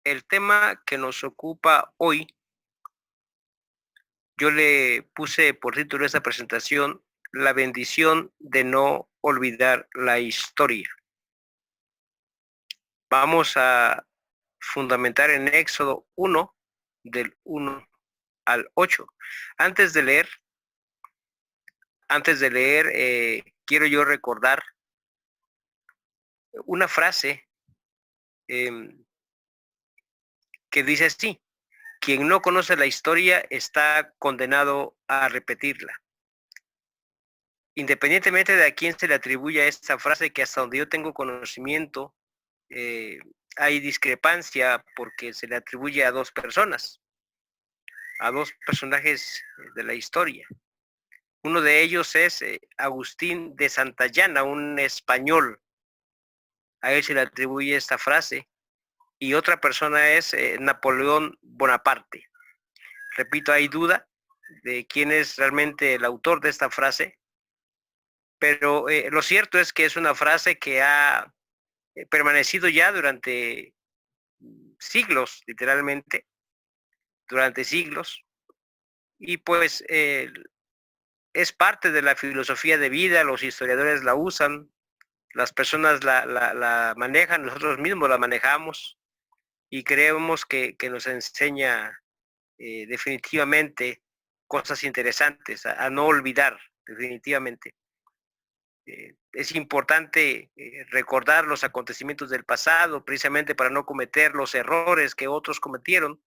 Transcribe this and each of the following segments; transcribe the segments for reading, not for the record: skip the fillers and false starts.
El tema que nos ocupa hoy, yo le puse por título a esta presentación, la bendición de no olvidar la historia. Vamos a fundamentar en Éxodo 1, del 1 al 8. Antes de leer, quiero yo recordar una frase eh, que dice así: quien no conoce la historia está condenado a repetirla. Independientemente de a quién se le atribuya esta frase, que hasta donde yo tengo conocimiento, eh, hay discrepancia porque se le atribuye a dos personas, a dos personajes de la historia. Uno de ellos es Agustín de Santayana, un español. A él se le atribuye esta frase. Y otra persona es Napoleón Bonaparte. Repito, hay duda de quién es realmente el autor de esta frase, pero lo cierto es que es una frase que ha permanecido ya durante siglos, literalmente, durante siglos, y pues es parte de la filosofía de vida, los historiadores la usan, las personas la manejan, nosotros mismos la manejamos y creemos que nos enseña definitivamente cosas interesantes a no olvidar, definitivamente. Es importante recordar los acontecimientos del pasado, precisamente para no cometer los errores que otros cometieron.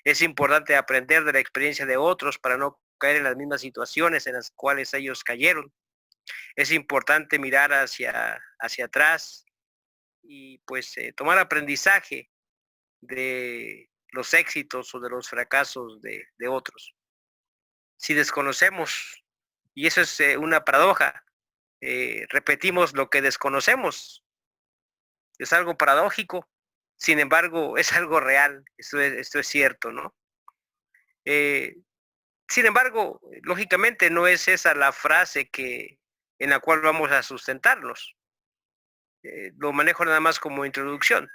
Es importante aprender de la experiencia de otros para no caer en las mismas situaciones en las cuales ellos cayeron. Es importante mirar hacia atrás y pues tomar aprendizaje de los éxitos o de los fracasos de otros. Si desconocemos, y eso es una paradoja, repetimos lo que desconocemos, es algo paradójico, sin embargo es algo real, esto es cierto, ¿no? Eh, Sin embargo, lógicamente no es esa la frase en la cual vamos a sustentarnos. Lo manejo nada más como introducción.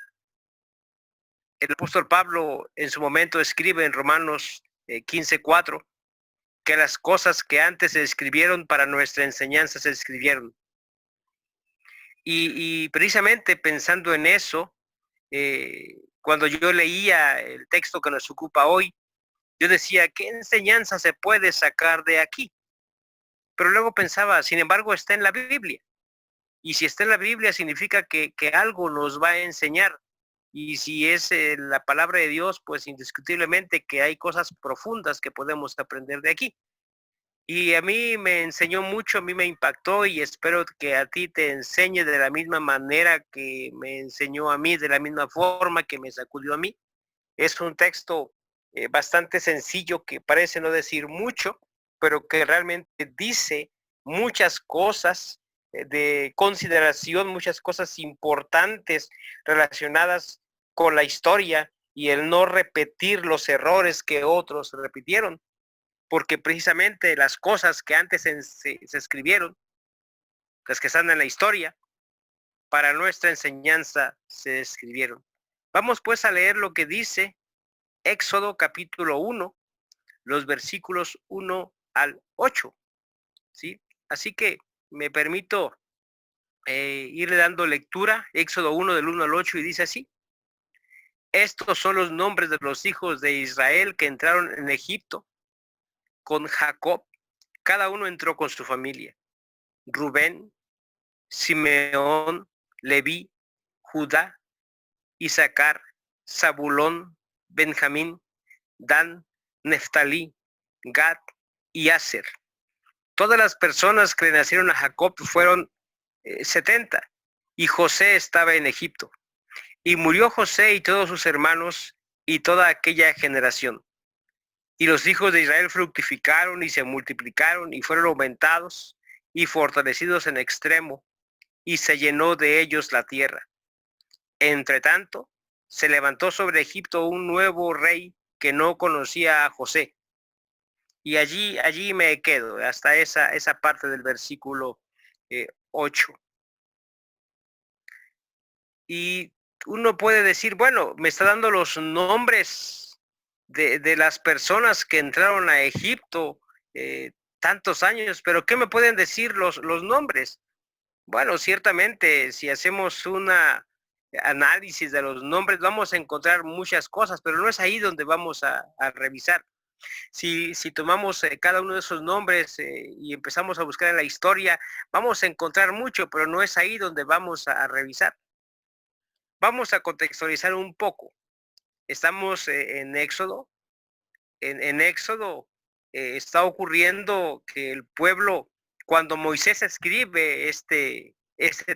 El apóstol Pablo en su momento escribe en Romanos 15:4 que las cosas que antes se escribieron para nuestra enseñanza se escribieron. Y precisamente pensando en eso, cuando yo leía el texto que nos ocupa hoy, yo decía, ¿qué enseñanza se puede sacar de aquí? Pero luego pensaba, sin embargo, está en la Biblia. Y si está en la Biblia, significa que algo nos va a enseñar. Y si es la palabra de Dios, pues indiscutiblemente que hay cosas profundas que podemos aprender de aquí. Y a mí me enseñó mucho, a mí me impactó y espero que a ti te enseñe de la misma manera que me enseñó a mí, de la misma forma que me sacudió a mí. Es un texto bastante sencillo que parece no decir mucho, pero que realmente dice muchas cosas de consideración, muchas cosas importantes relacionadas con la historia y el no repetir los errores que otros repitieron, porque precisamente las cosas que antes se escribieron, las que están en la historia, para nuestra enseñanza se escribieron. Vamos pues a leer lo que dice Éxodo capítulo 1, los versículos 1 al 8, ¿sí? Así que me permito irle dando lectura, Éxodo 1 del 1 al 8, y dice así: estos son los nombres de los hijos de Israel que entraron en Egipto con Jacob, cada uno entró con su familia: Rubén, Simeón, Leví, Judá, Isaacar, Zabulón, Benjamín, Dan, Neftalí, Gad y Aser. Todas las personas que le nacieron a Jacob fueron 70, y José estaba en Egipto. Y murió José y todos sus hermanos y toda aquella generación. Y los hijos de Israel fructificaron y se multiplicaron y fueron aumentados y fortalecidos en extremo, y se llenó de ellos la tierra. Entre tanto, se levantó sobre Egipto un nuevo rey que no conocía a José. Y allí me quedo, hasta esa parte del versículo 8. Y uno puede decir, bueno, me está dando los nombres de las personas que entraron a Egipto tantos años, pero ¿qué me pueden decir los nombres? Bueno, ciertamente, si hacemos una análisis de los nombres, vamos a encontrar muchas cosas, pero no es ahí donde vamos a revisar. Si tomamos cada uno de esos nombres y empezamos a buscar en la historia, vamos a encontrar mucho, pero no es ahí donde vamos a revisar. Vamos a contextualizar un poco. Estamos en Éxodo. En Éxodo está ocurriendo que el pueblo, cuando Moisés escribe este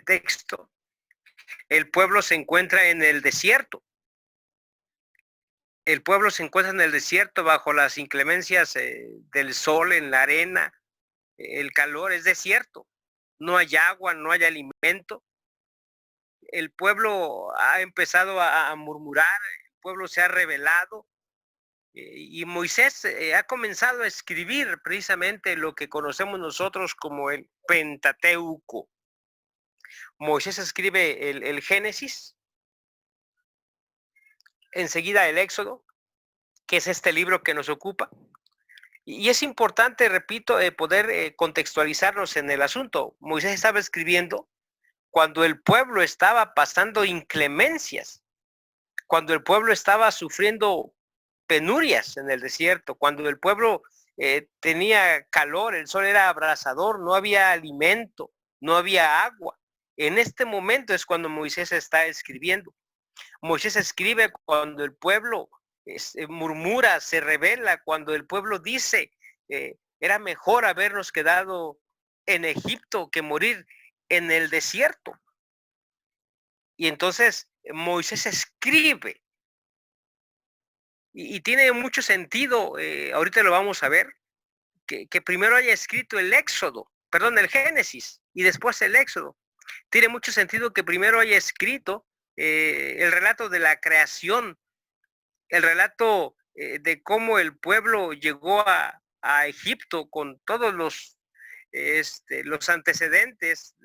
texto, el pueblo se encuentra en el desierto. El pueblo se encuentra en el desierto bajo las inclemencias del sol, en la arena. El calor es desierto. No hay agua, no hay alimento. El pueblo ha empezado a murmurar, el pueblo se ha rebelado. Y Moisés ha comenzado a escribir precisamente lo que conocemos nosotros como el Pentateuco. Moisés escribe el Génesis, enseguida el Éxodo, que es este libro que nos ocupa. Y es importante, repito, poder contextualizarnos en el asunto. Moisés estaba escribiendo cuando el pueblo estaba pasando inclemencias, cuando el pueblo estaba sufriendo penurias en el desierto, cuando el pueblo tenía calor, el sol era abrasador, no había alimento, no había agua. En este momento es cuando Moisés está escribiendo. Moisés escribe cuando el pueblo murmura, se rebela, cuando el pueblo dice, era mejor habernos quedado en Egipto que morir en el desierto. Y entonces Moisés escribe y tiene mucho sentido, ahorita lo vamos a ver, que primero haya escrito el Génesis y después el Éxodo. Tiene mucho sentido que primero haya escrito el relato de la creación, el relato de cómo el pueblo llegó a Egipto con todos los antecedentes,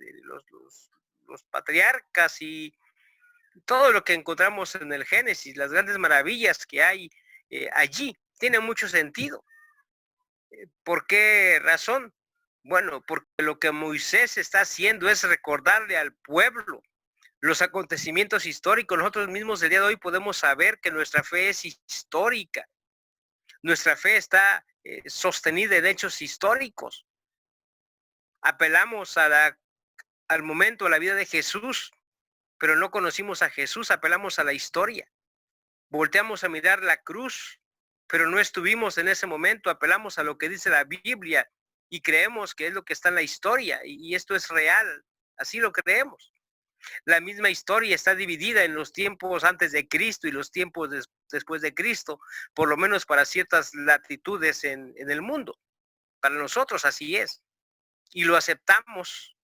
los patriarcas y todo lo que encontramos en el Génesis, las grandes maravillas que hay allí, tiene mucho sentido. ¿Por qué razón? Bueno, porque lo que Moisés está haciendo es recordarle al pueblo los acontecimientos históricos. Nosotros mismos el día de hoy podemos saber que nuestra fe es histórica. Nuestra fe está sostenida en hechos históricos. Apelamos al momento, a la vida de Jesús, pero no conocimos a Jesús, apelamos a la historia. Volteamos a mirar la cruz, pero no estuvimos en ese momento, apelamos a lo que dice la Biblia y creemos que es lo que está en la historia y esto es real, así lo creemos. La misma historia está dividida en los tiempos antes de Cristo y los tiempos después de Cristo, por lo menos para ciertas latitudes en el mundo. Para nosotros así es. Y lo aceptamos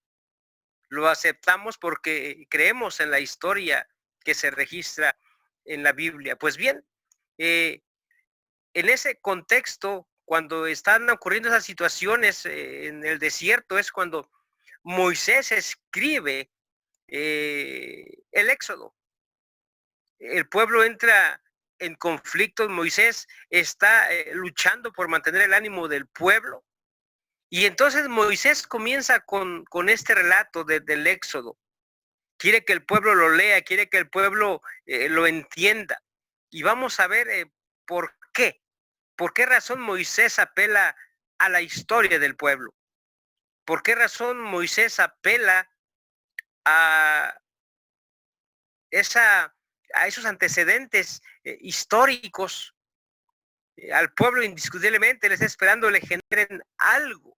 porque creemos en la historia que se registra en la Biblia. Pues bien, en ese contexto, cuando están ocurriendo esas situaciones en el desierto, es cuando Moisés escribe el Éxodo. El pueblo entra en conflicto, Moisés está luchando por mantener el ánimo del pueblo. Y entonces Moisés comienza con este relato del Éxodo. Quiere que el pueblo lo lea, quiere que el pueblo lo entienda. Y vamos a ver por qué. ¿Por qué razón Moisés apela a la historia del pueblo? ¿Por qué razón Moisés apela a esos antecedentes históricos? Al pueblo indiscutiblemente le está esperando le generen algo.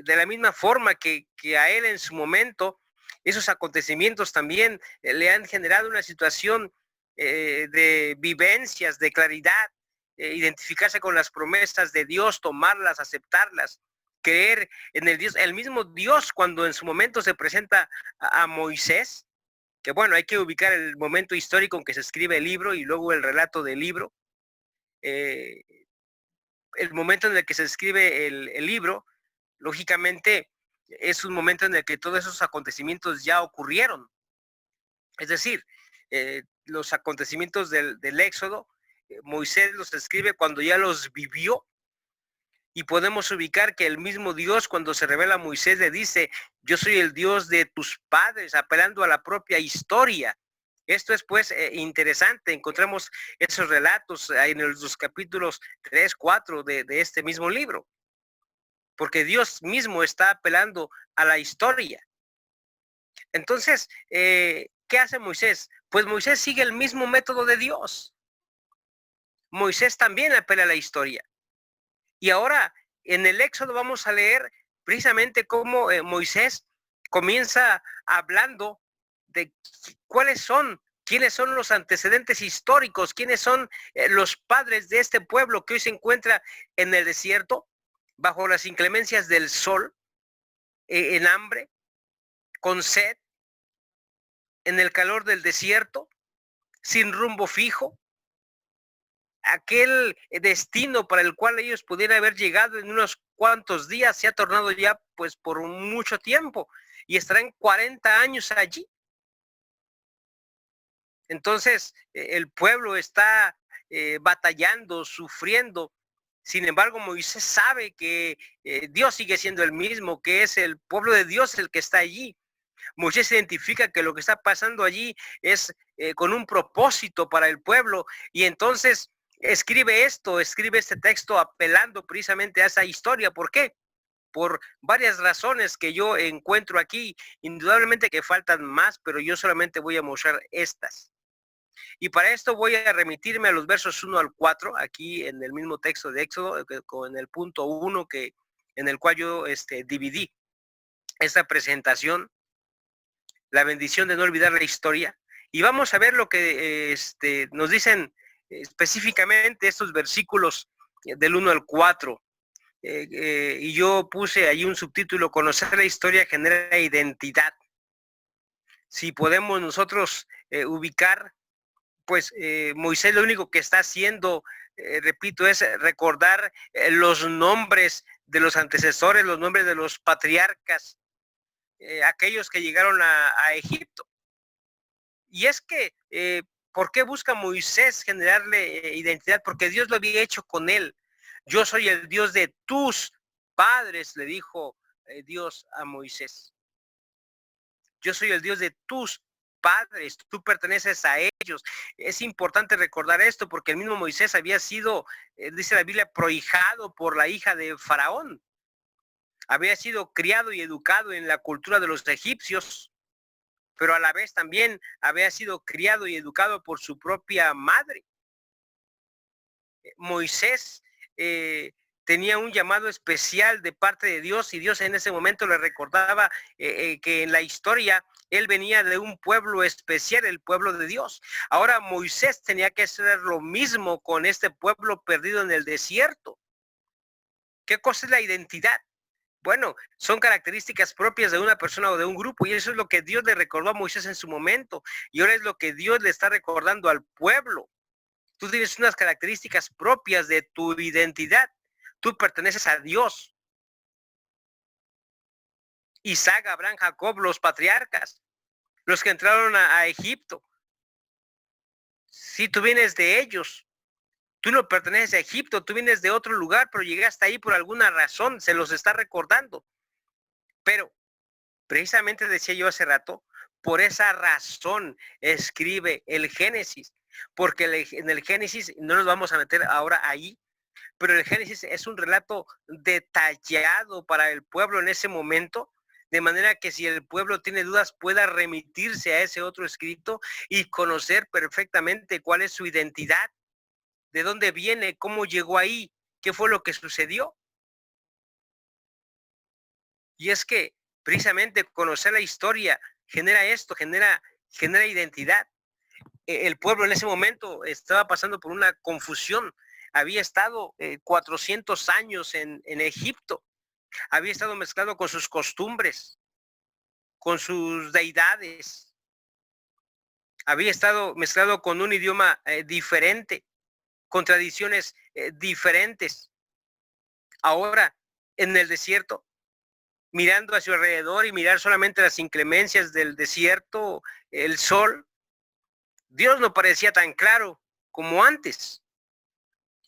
De la misma forma que a él en su momento, esos acontecimientos también le han generado una situación de vivencias, de claridad, identificarse con las promesas de Dios, tomarlas, aceptarlas, creer en el mismo Dios cuando en su momento se presenta a Moisés, que bueno, hay que ubicar el momento histórico en que se escribe el libro y luego el relato del libro. El momento en el que se escribe el libro, lógicamente, es un momento en el que todos esos acontecimientos ya ocurrieron. Es decir, los acontecimientos del Éxodo, Moisés los escribe cuando ya los vivió, y podemos ubicar que el mismo Dios, cuando se revela a Moisés, le dice: yo soy el Dios de tus padres, apelando a la propia historia. Esto es pues interesante. Encontramos esos relatos en los capítulos 3, 4 de este mismo libro, porque Dios mismo está apelando a la historia. Entonces, ¿qué hace Moisés? Pues Moisés sigue el mismo método de Dios. Moisés también apela a la historia. Y ahora en el Éxodo vamos a leer precisamente cómo Moisés comienza hablando de quiénes son los antecedentes históricos, quiénes son los padres de este pueblo que hoy se encuentra en el desierto, bajo las inclemencias del sol, en hambre, con sed, en el calor del desierto, sin rumbo fijo. Aquel destino para el cual ellos pudieran haber llegado en unos cuantos días se ha tornado ya pues por mucho tiempo, y estarán 40 años allí. Entonces el pueblo está batallando, sufriendo. Sin embargo, Moisés sabe que Dios sigue siendo el mismo, que es el pueblo de Dios el que está allí. Moisés identifica que lo que está pasando allí es con un propósito para el pueblo, y entonces escribe este texto apelando precisamente a esa historia. ¿Por qué? Por varias razones que yo encuentro aquí. Indudablemente que faltan más, pero yo solamente voy a mostrar estas. Y para esto voy a remitirme a los versos 1 al 4, aquí en el mismo texto de Éxodo, con el punto 1 en el cual yo dividí esta presentación, la bendición de no olvidar la historia. Y vamos a ver lo que nos dicen específicamente estos versículos del 1 al 4. Y yo puse ahí un subtítulo: conocer la historia genera identidad. Si podemos nosotros ubicar, pues Moisés lo único que está haciendo, repito, es recordar los nombres de los antecesores, los nombres de los patriarcas, aquellos que llegaron a Egipto. Y es que, ¿por qué busca Moisés generarle identidad? Porque Dios lo había hecho con él. Yo soy el Dios de tus padres, le dijo Dios a Moisés. Yo soy el Dios de tus padres, tú perteneces a ellos. Es importante recordar esto porque el mismo Moisés había sido, dice la Biblia, prohijado por la hija de Faraón. Había sido criado y educado en la cultura de los egipcios, pero a la vez también había sido criado y educado por su propia madre. Moisés tenía un llamado especial de parte de Dios, y Dios en ese momento le recordaba que en la historia él venía de un pueblo especial, el pueblo de Dios. Ahora Moisés tenía que hacer lo mismo con este pueblo perdido en el desierto. ¿Qué cosa es la identidad? Bueno, son características propias de una persona o de un grupo, y eso es lo que Dios le recordó a Moisés en su momento, y ahora es lo que Dios le está recordando al pueblo. Tú tienes unas características propias de tu identidad. Tú perteneces a Dios. Isaac, Abraham, Jacob, los patriarcas, los que entraron a Egipto. Si tú vienes de ellos, tú no perteneces a Egipto, tú vienes de otro lugar, pero llegaste ahí por alguna razón, se los está recordando. Pero precisamente decía yo hace rato, por esa razón escribe el Génesis, porque en el Génesis, no nos vamos a meter ahora ahí, pero el Génesis es un relato detallado para el pueblo en ese momento, de manera que si el pueblo tiene dudas pueda remitirse a ese otro escrito y conocer perfectamente cuál es su identidad, de dónde viene, cómo llegó ahí, qué fue lo que sucedió. Y es que precisamente conocer la historia genera esto, genera identidad. El pueblo en ese momento estaba pasando por una confusión. Había estado 400 años en Egipto. Había estado mezclado con sus costumbres, con sus deidades. Había estado mezclado con un idioma diferente, con tradiciones diferentes. Ahora, en el desierto, mirando a su alrededor y mirar solamente las inclemencias del desierto, el sol. Dios no parecía tan claro como antes.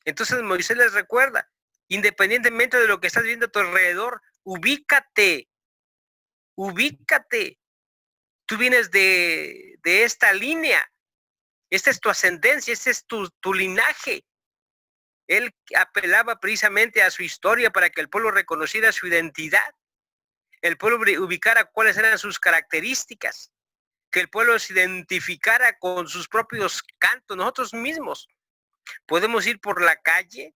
Entonces Moisés les recuerda, independientemente de lo que estás viendo a tu alrededor, ubícate. Tú vienes de esta línea. Esta es tu ascendencia, este es tu linaje. Él apelaba precisamente a su historia para que el pueblo reconociera su identidad. El pueblo ubicara cuáles eran sus características. Que el pueblo se identificara con sus propios cantos. Nosotros mismos podemos ir por la calle,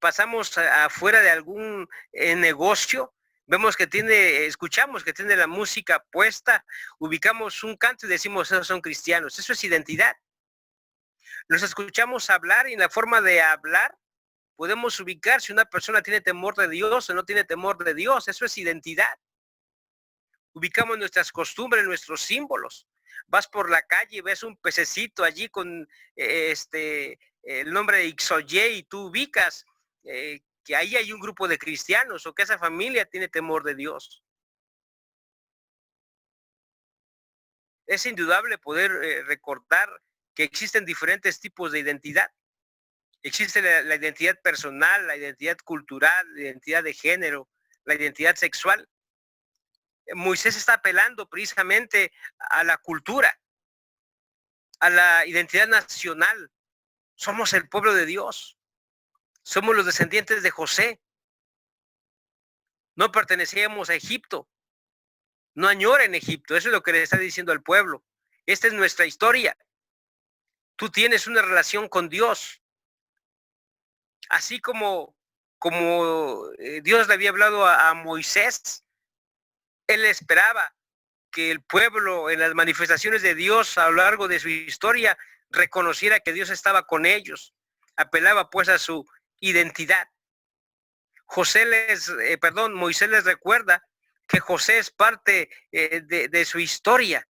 pasamos afuera de algún negocio, vemos que escuchamos que tiene la música puesta, ubicamos un canto y decimos, esos son cristianos. Eso es identidad. Los escuchamos hablar y en la forma de hablar podemos ubicar si una persona tiene temor de Dios o no tiene temor de Dios. Eso es identidad. Ubicamos nuestras costumbres, nuestros símbolos. Vas por la calle y ves un pececito allí con el nombre de Ixoye y tú ubicas que ahí hay un grupo de cristianos o que esa familia tiene temor de Dios. Es indudable poder recordar que existen diferentes tipos de identidad. Existe la identidad personal, la identidad cultural, la identidad de género, la identidad sexual. Moisés está apelando precisamente a la cultura, a la identidad nacional. Somos el pueblo de Dios. Somos los descendientes de José. No pertenecíamos a Egipto. No añoren Egipto. Eso es lo que le está diciendo al pueblo. Esta es nuestra historia. Tú tienes una relación con Dios. Así como Dios le había hablado a Moisés, él esperaba que el pueblo en las manifestaciones de Dios a lo largo de su historia reconociera que Dios estaba con ellos. Apelaba pues a su identidad. Moisés les recuerda que José es parte de su historia.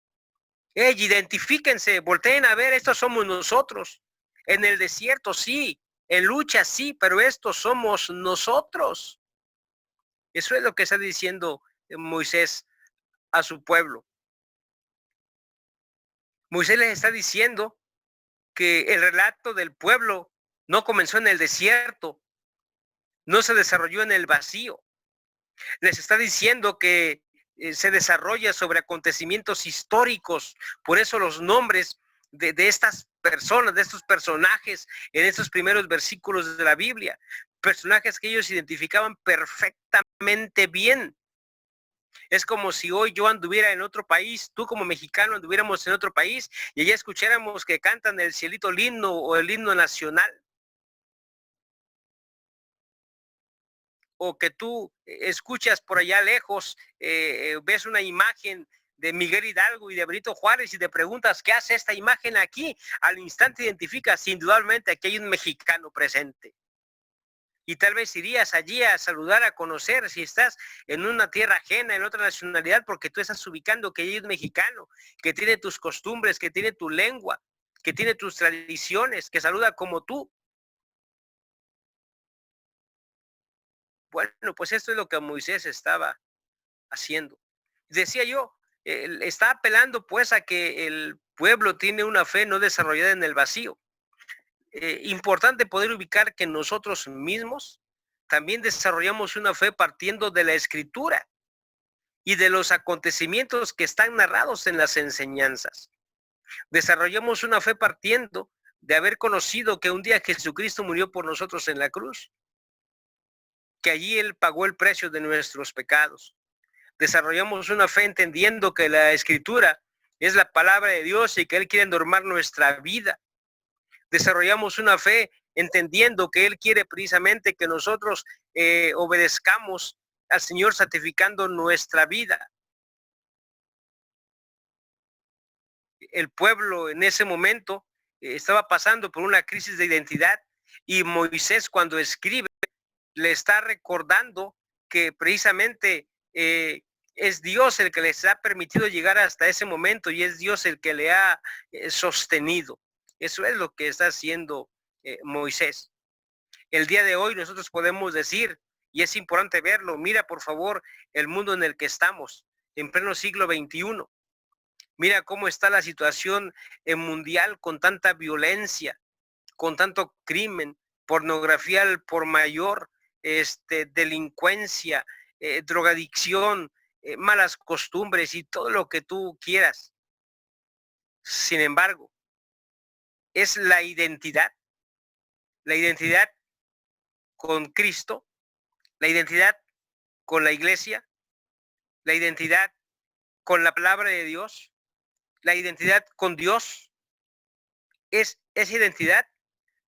Identifíquense, volteen a ver, estos somos nosotros. En el desierto sí, en lucha sí, pero estos somos nosotros. Eso es lo que está diciendo Moisés a su pueblo. Moisés les está diciendo que el relato del pueblo no comenzó en el desierto, no se desarrolló en el vacío. Les está diciendo que se desarrolla sobre acontecimientos históricos. Por eso los nombres de estas personas, de estos personajes en estos primeros versículos de la Biblia, personajes que ellos identificaban perfectamente bien. Es como si hoy yo anduviera en otro país, tú como mexicano anduviéramos en otro país y allá escucháramos que cantan el cielito lindo o el himno nacional. O que tú escuchas por allá lejos, ves una imagen de Miguel Hidalgo y de Benito Juárez y te preguntas, ¿qué hace esta imagen aquí? Al instante identificas indudablemente aquí hay un mexicano presente. Y tal vez irías allí a saludar, a conocer, si estás en una tierra ajena, en otra nacionalidad, porque tú estás ubicando que hay un mexicano, que tiene tus costumbres, que tiene tu lengua, que tiene tus tradiciones, que saluda como tú. Bueno, pues esto es lo que Moisés estaba haciendo. Decía yo, está apelando pues a que el pueblo tiene una fe no desarrollada en el vacío. Importante poder ubicar que nosotros mismos también desarrollamos una fe partiendo de la escritura y de los acontecimientos que están narrados en las enseñanzas. Desarrollamos una fe partiendo de haber conocido que un día Jesucristo murió por nosotros en la cruz, que allí Él pagó el precio de nuestros pecados. Desarrollamos una fe entendiendo que la escritura es la palabra de Dios y que Él quiere normar nuestra vida. Desarrollamos una fe entendiendo que Él quiere precisamente que nosotros obedezcamos al Señor santificando nuestra vida. El pueblo en ese momento estaba pasando por una crisis de identidad y Moisés cuando escribe le está recordando que precisamente es Dios el que les ha permitido llegar hasta ese momento y es Dios el que le ha sostenido. Eso es lo que está haciendo Moisés. El día de hoy nosotros podemos decir y es importante verlo. Mira, por favor, el mundo en el que estamos, en pleno siglo XXI. Mira cómo está la situación mundial con tanta violencia, con tanto crimen, pornografía al por mayor, delincuencia, drogadicción, malas costumbres y todo lo que tú quieras. Sin embargo, es la identidad con Cristo, la identidad con la iglesia, la identidad con la palabra de Dios, la identidad con Dios. Es esa identidad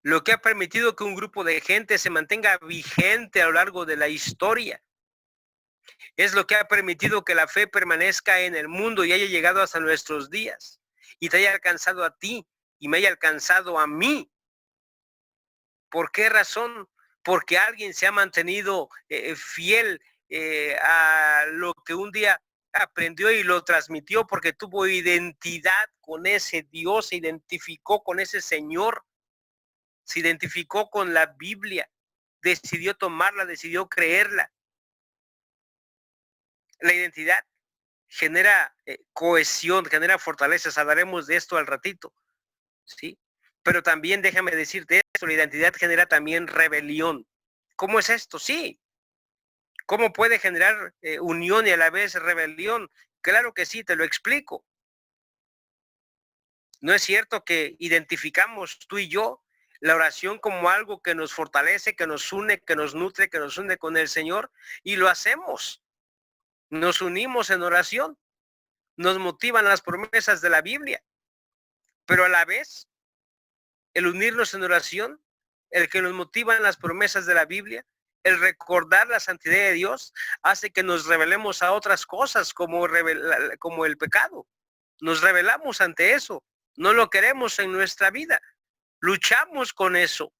lo que ha permitido que un grupo de gente se mantenga vigente a lo largo de la historia. Es lo que ha permitido que la fe permanezca en el mundo y haya llegado hasta nuestros días y te haya alcanzado a ti y me haya alcanzado a mí. ¿Por qué razón? Porque alguien se ha mantenido fiel a lo que un día aprendió y lo transmitió, porque tuvo identidad con ese Dios, se identificó con ese Señor, se identificó con la Biblia, decidió tomarla, decidió creerla. La identidad genera cohesión, genera fortalezas. Hablaremos de esto al ratito, ¿sí? Pero también déjame decirte esto, la identidad genera también rebelión. ¿Cómo es esto? Sí. ¿Cómo puede generar unión y a la vez rebelión? Claro que sí, te lo explico. ¿No es cierto que identificamos tú y yo la oración como algo que nos fortalece, que nos une, que nos nutre, que nos une con el Señor? Y lo hacemos. Nos unimos en oración. Nos motivan las promesas de la Biblia. Pero a la vez, el unirnos en oración, el que nos motivan las promesas de la Biblia, el recordar la santidad de Dios, hace que nos rebelemos a otras cosas como el pecado. Nos rebelamos ante eso. No lo queremos en nuestra vida. Luchamos con eso.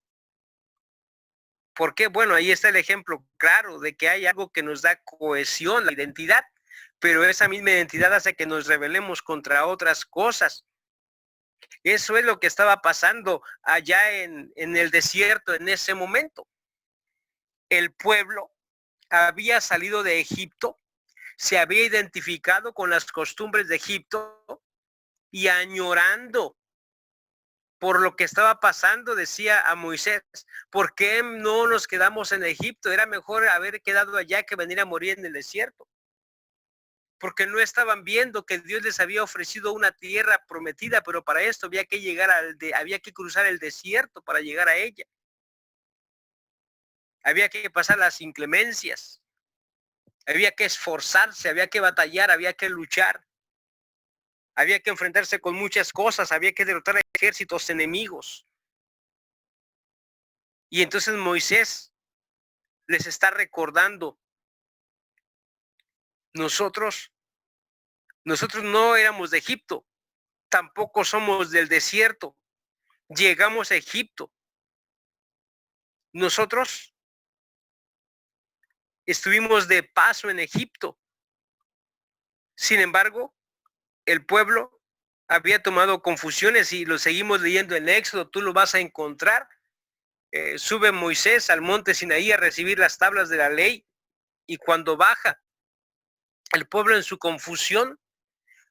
¿Por qué? Bueno, ahí está el ejemplo claro de que hay algo que nos da cohesión, la identidad, pero esa misma identidad hace que nos rebelemos contra otras cosas. Eso es lo que estaba pasando allá en el desierto en ese momento. El pueblo había salido de Egipto, se había identificado con las costumbres de Egipto y añorando por lo que estaba pasando, decía a Moisés, ¿por qué no nos quedamos en Egipto? Era mejor haber quedado allá que venir a morir en el desierto. Porque no estaban viendo que Dios les había ofrecido una tierra prometida, pero para esto había que había que cruzar el desierto para llegar a ella. Había que pasar las inclemencias, había que esforzarse, había que batallar, había que luchar, había que enfrentarse con muchas cosas, había que derrotar a ejércitos enemigos. Y entonces Moisés les está recordando, nosotros no éramos de Egipto, tampoco somos del desierto, llegamos a Egipto. Nosotros estuvimos de paso en Egipto. Sin embargo, el pueblo había tomado confusiones y lo seguimos leyendo en Éxodo, tú lo vas a encontrar. Sube Moisés al monte Sinaí a recibir las tablas de la ley y cuando baja, el pueblo en su confusión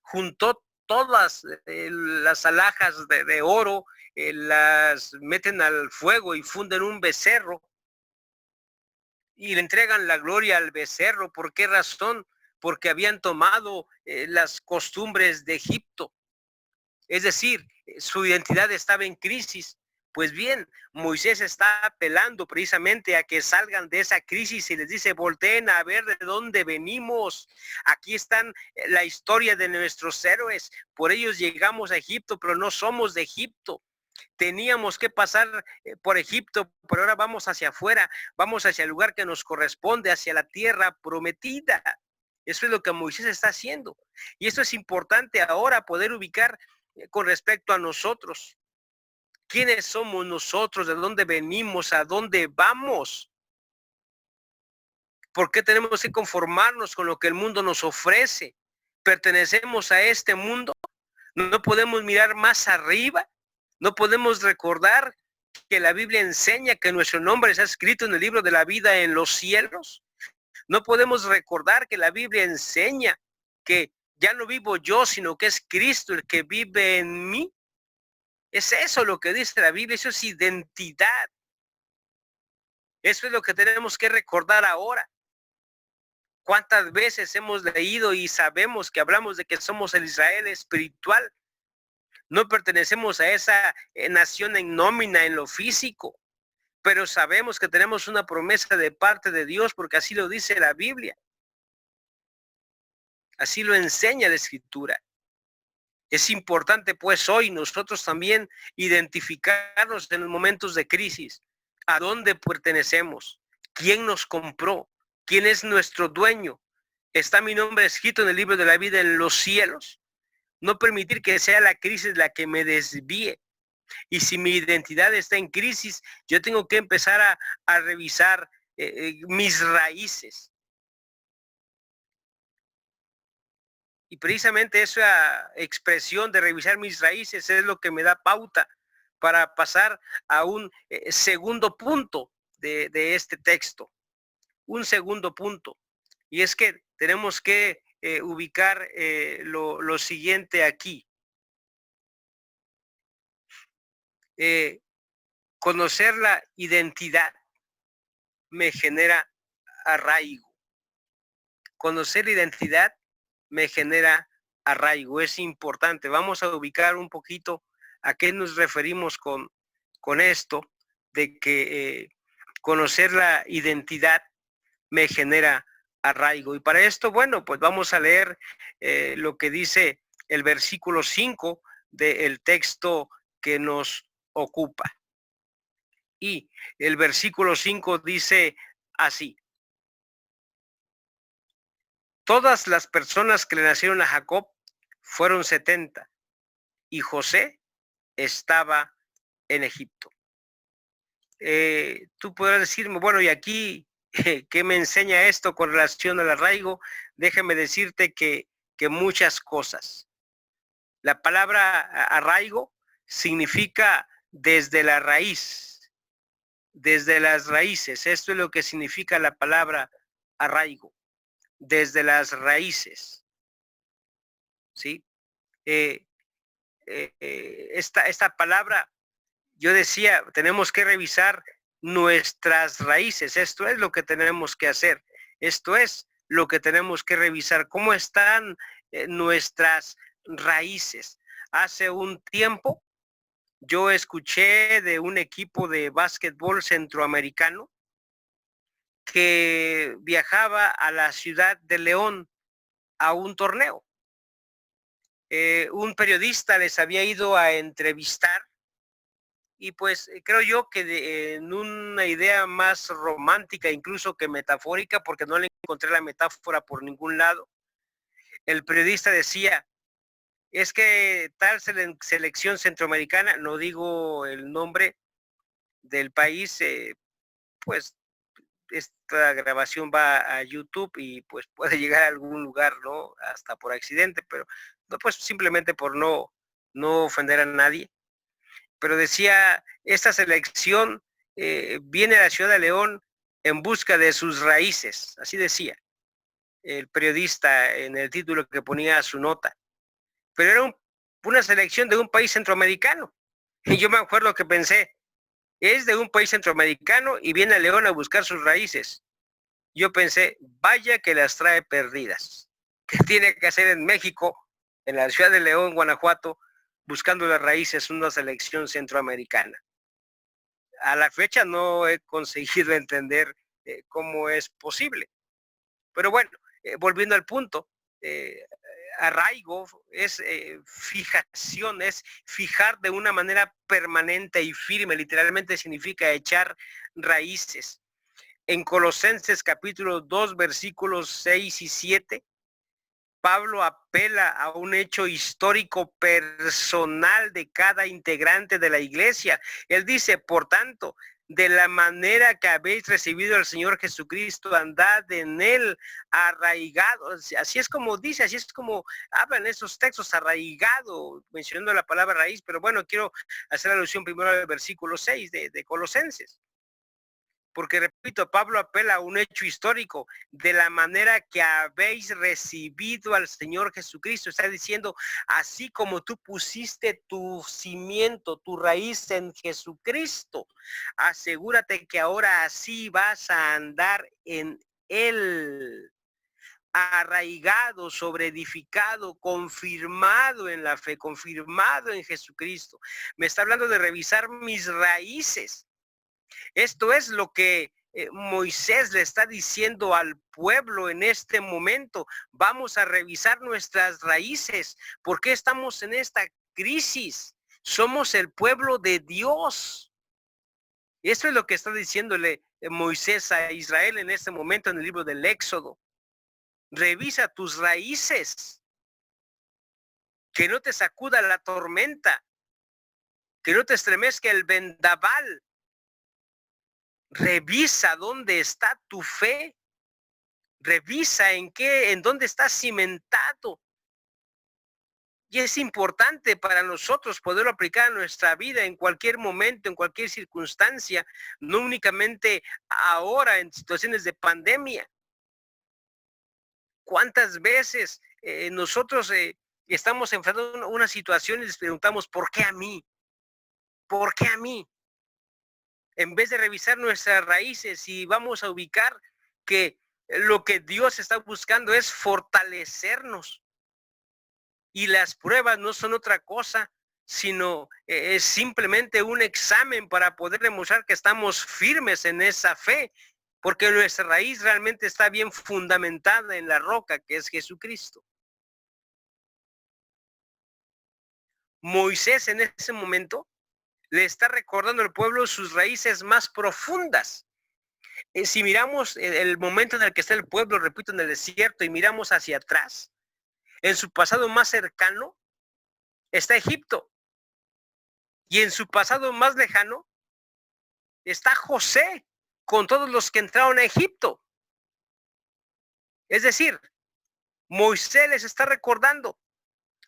juntó todas las alhajas de oro, las meten al fuego y funden un becerro y le entregan la gloria al becerro. ¿Por qué razón? Porque habían tomado las costumbres de Egipto. Es decir, su identidad estaba en crisis. Pues bien, Moisés está apelando precisamente a que salgan de esa crisis y les dice, volteen a ver de dónde venimos. Aquí están la historia de nuestros héroes. Por ellos llegamos a Egipto, pero no somos de Egipto. Teníamos que pasar por Egipto, pero ahora vamos hacia afuera, vamos hacia el lugar que nos corresponde, hacia la tierra prometida. Eso es lo que Moisés está haciendo. Y esto es importante ahora poder ubicar con respecto a nosotros. ¿Quiénes somos nosotros? ¿De dónde venimos? ¿A dónde vamos? ¿Por qué tenemos que conformarnos con lo que el mundo nos ofrece? ¿Pertenecemos a este mundo? ¿No podemos mirar más arriba? ¿No podemos recordar que la Biblia enseña que nuestro nombre está escrito en el libro de la vida en los cielos? ¿No podemos recordar que la Biblia enseña que ya no vivo yo, sino que es Cristo el que vive en mí? Es eso lo que dice la Biblia, eso es identidad. Eso es lo que tenemos que recordar ahora. ¿Cuántas veces hemos leído y sabemos que hablamos de que somos el Israel espiritual? No pertenecemos a esa nación en nómina en lo físico, pero sabemos que tenemos una promesa de parte de Dios porque así lo dice la Biblia. Así lo enseña la Escritura. Es importante pues hoy nosotros también identificarnos en los momentos de crisis. ¿A dónde pertenecemos? ¿Quién nos compró? ¿Quién es nuestro dueño? ¿Está mi nombre escrito en el libro de la vida en los cielos? No permitir que sea la crisis la que me desvíe. Y si mi identidad está en crisis, yo tengo que empezar a revisar mis raíces. Y precisamente esa expresión de revisar mis raíces es lo que me da pauta para pasar a un segundo punto de este texto. Un segundo punto. Y es que tenemos que ubicar lo siguiente aquí. Conocer la identidad me genera arraigo. Conocer la identidad me genera arraigo. Es importante. Vamos a ubicar un poquito a qué nos referimos con esto de que conocer la identidad me genera arraigo. Y para esto, bueno, pues vamos a leer lo que dice el versículo 5 del texto que nos ocupa. Y el versículo 5 dice así: todas las personas que le nacieron a Jacob fueron 70 y José estaba en Egipto. Tú podrás decirme, bueno, y aquí, ¿qué me enseña esto con relación al arraigo? Déjame decirte que muchas cosas. La palabra arraigo significa desde la raíz, desde las raíces. Esto es lo que significa la palabra arraigo, desde las raíces. ¿Sí? Esta palabra, yo decía, tenemos que revisar nuestras raíces. Esto es lo que tenemos que hacer. Esto es lo que tenemos que revisar. ¿Cómo están nuestras raíces? Hace un tiempo yo escuché de un equipo de básquetbol centroamericano que viajaba a la ciudad de León a un torneo. Un periodista les había ido a entrevistar y pues creo yo que en una idea más romántica incluso que metafórica, porque no le encontré la metáfora por ningún lado, el periodista decía, es que tal selección centroamericana, no digo el nombre del país, pues esta grabación va a YouTube y pues puede llegar a algún lugar, ¿no? Hasta por accidente, pero no, pues simplemente por no ofender a nadie. Pero decía, esta selección viene a la ciudad de León en busca de sus raíces, así decía el periodista en el título que ponía su nota. Pero era una selección de un país centroamericano. Y yo me acuerdo que pensé, es de un país centroamericano y viene a León a buscar sus raíces. Yo pensé, vaya que las trae perdidas. ¿Qué tiene que hacer en México, en la ciudad de León, Guanajuato, buscando las raíces una selección centroamericana? A la fecha no he conseguido entender cómo es posible. Pero bueno, volviendo al punto, arraigo es fijación, es fijar de una manera permanente y firme, literalmente significa echar raíces. En Colosenses capítulo 2, versículos 6 y 7, Pablo apela a un hecho histórico personal de cada integrante de la iglesia. Él dice, por tanto, de la manera que habéis recibido al Señor Jesucristo, andad en él arraigados. Así es como dice, así es como hablan esos textos, arraigado, mencionando la palabra raíz, pero bueno, quiero hacer alusión primero al versículo 6 de Colosenses. Porque, repito, Pablo apela a un hecho histórico, de la manera que habéis recibido al Señor Jesucristo. Está diciendo, así como tú pusiste tu cimiento, tu raíz en Jesucristo, asegúrate que ahora así vas a andar en Él, arraigado, sobreedificado, confirmado en la fe, confirmado en Jesucristo. Me está hablando de revisar mis raíces. Esto es lo que Moisés le está diciendo al pueblo en este momento. Vamos a revisar nuestras raíces. ¿Por qué estamos en esta crisis? Somos el pueblo de Dios. Esto es lo que está diciéndole Moisés a Israel en este momento en el libro del Éxodo. Revisa tus raíces. Que no te sacuda la tormenta. Que no te estremezca el vendaval. Revisa dónde está tu fe. Revisa en dónde está cimentado. Y es importante para nosotros poderlo aplicar a nuestra vida en cualquier momento, en cualquier circunstancia, no únicamente ahora en situaciones de pandemia. ¿Cuántas veces nosotros estamos enfrentando una situación y les preguntamos, ¿por qué a mí? ¿Por qué a mí? En vez de revisar nuestras raíces y vamos a ubicar que lo que Dios está buscando es fortalecernos. Y las pruebas no son otra cosa, sino es simplemente un examen para poder demostrar que estamos firmes en esa fe, porque nuestra raíz realmente está bien fundamentada en la roca que es Jesucristo. Moisés en ese momento le está recordando al pueblo sus raíces más profundas. Si miramos el momento en el que está el pueblo, repito, en el desierto, y miramos hacia atrás, en su pasado más cercano está Egipto. Y en su pasado más lejano está José con todos los que entraron a Egipto. Es decir, Moisés les está recordando,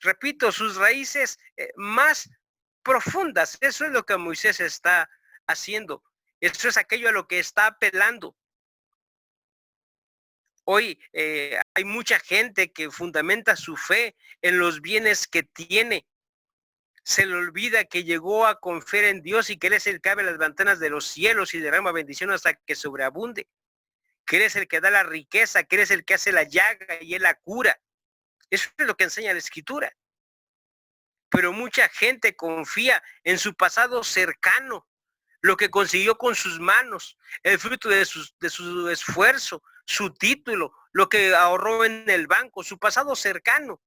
repito, sus raíces más profundas. Eso es lo que Moisés está haciendo. Eso es aquello a lo que está apelando. Hoy hay mucha gente que fundamenta su fe en los bienes que tiene. Se le olvida que llegó a confiar en Dios y que Él es el que abre las ventanas de los cielos y derrama bendición hasta que sobreabunde. Que Él es el que da la riqueza, que Él es el que hace la llaga y Él la cura. Eso es lo que enseña la Escritura. Pero mucha gente confía en su pasado cercano, lo que consiguió con sus manos, el fruto de su esfuerzo, su título, lo que ahorró en el banco, su pasado cercano.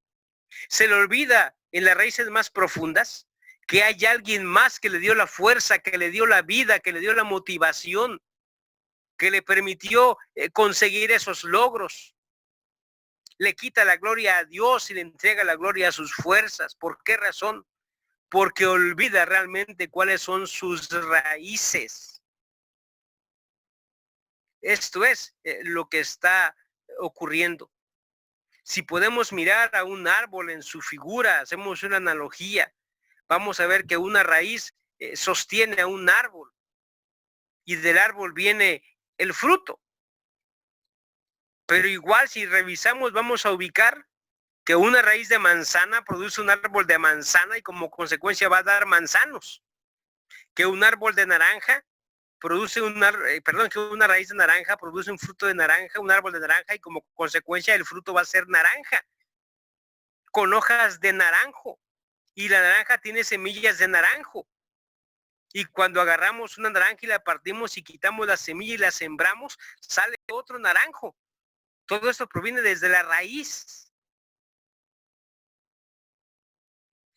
Se le olvida en las raíces más profundas que hay alguien más que le dio la fuerza, que le dio la vida, que le dio la motivación, que le permitió conseguir esos logros. Le quita la gloria a Dios y le entrega la gloria a sus fuerzas. ¿Por qué razón? Porque olvida realmente cuáles son sus raíces. Esto es lo que está ocurriendo. Si podemos mirar a un árbol en su figura, hacemos una analogía, vamos a ver que una raíz sostiene a un árbol y del árbol viene el fruto. Pero igual si revisamos vamos a ubicar que una raíz de manzana produce un árbol de manzana y como consecuencia va a dar manzanos. Que un árbol de naranja produce que una raíz de naranja produce un fruto de naranja, un árbol de naranja y como consecuencia el fruto va a ser naranja, con hojas de naranjo. Y la naranja tiene semillas de naranjo. Y cuando agarramos una naranja y la partimos y quitamos la semilla y la sembramos, sale otro naranjo. Todo esto proviene desde la raíz.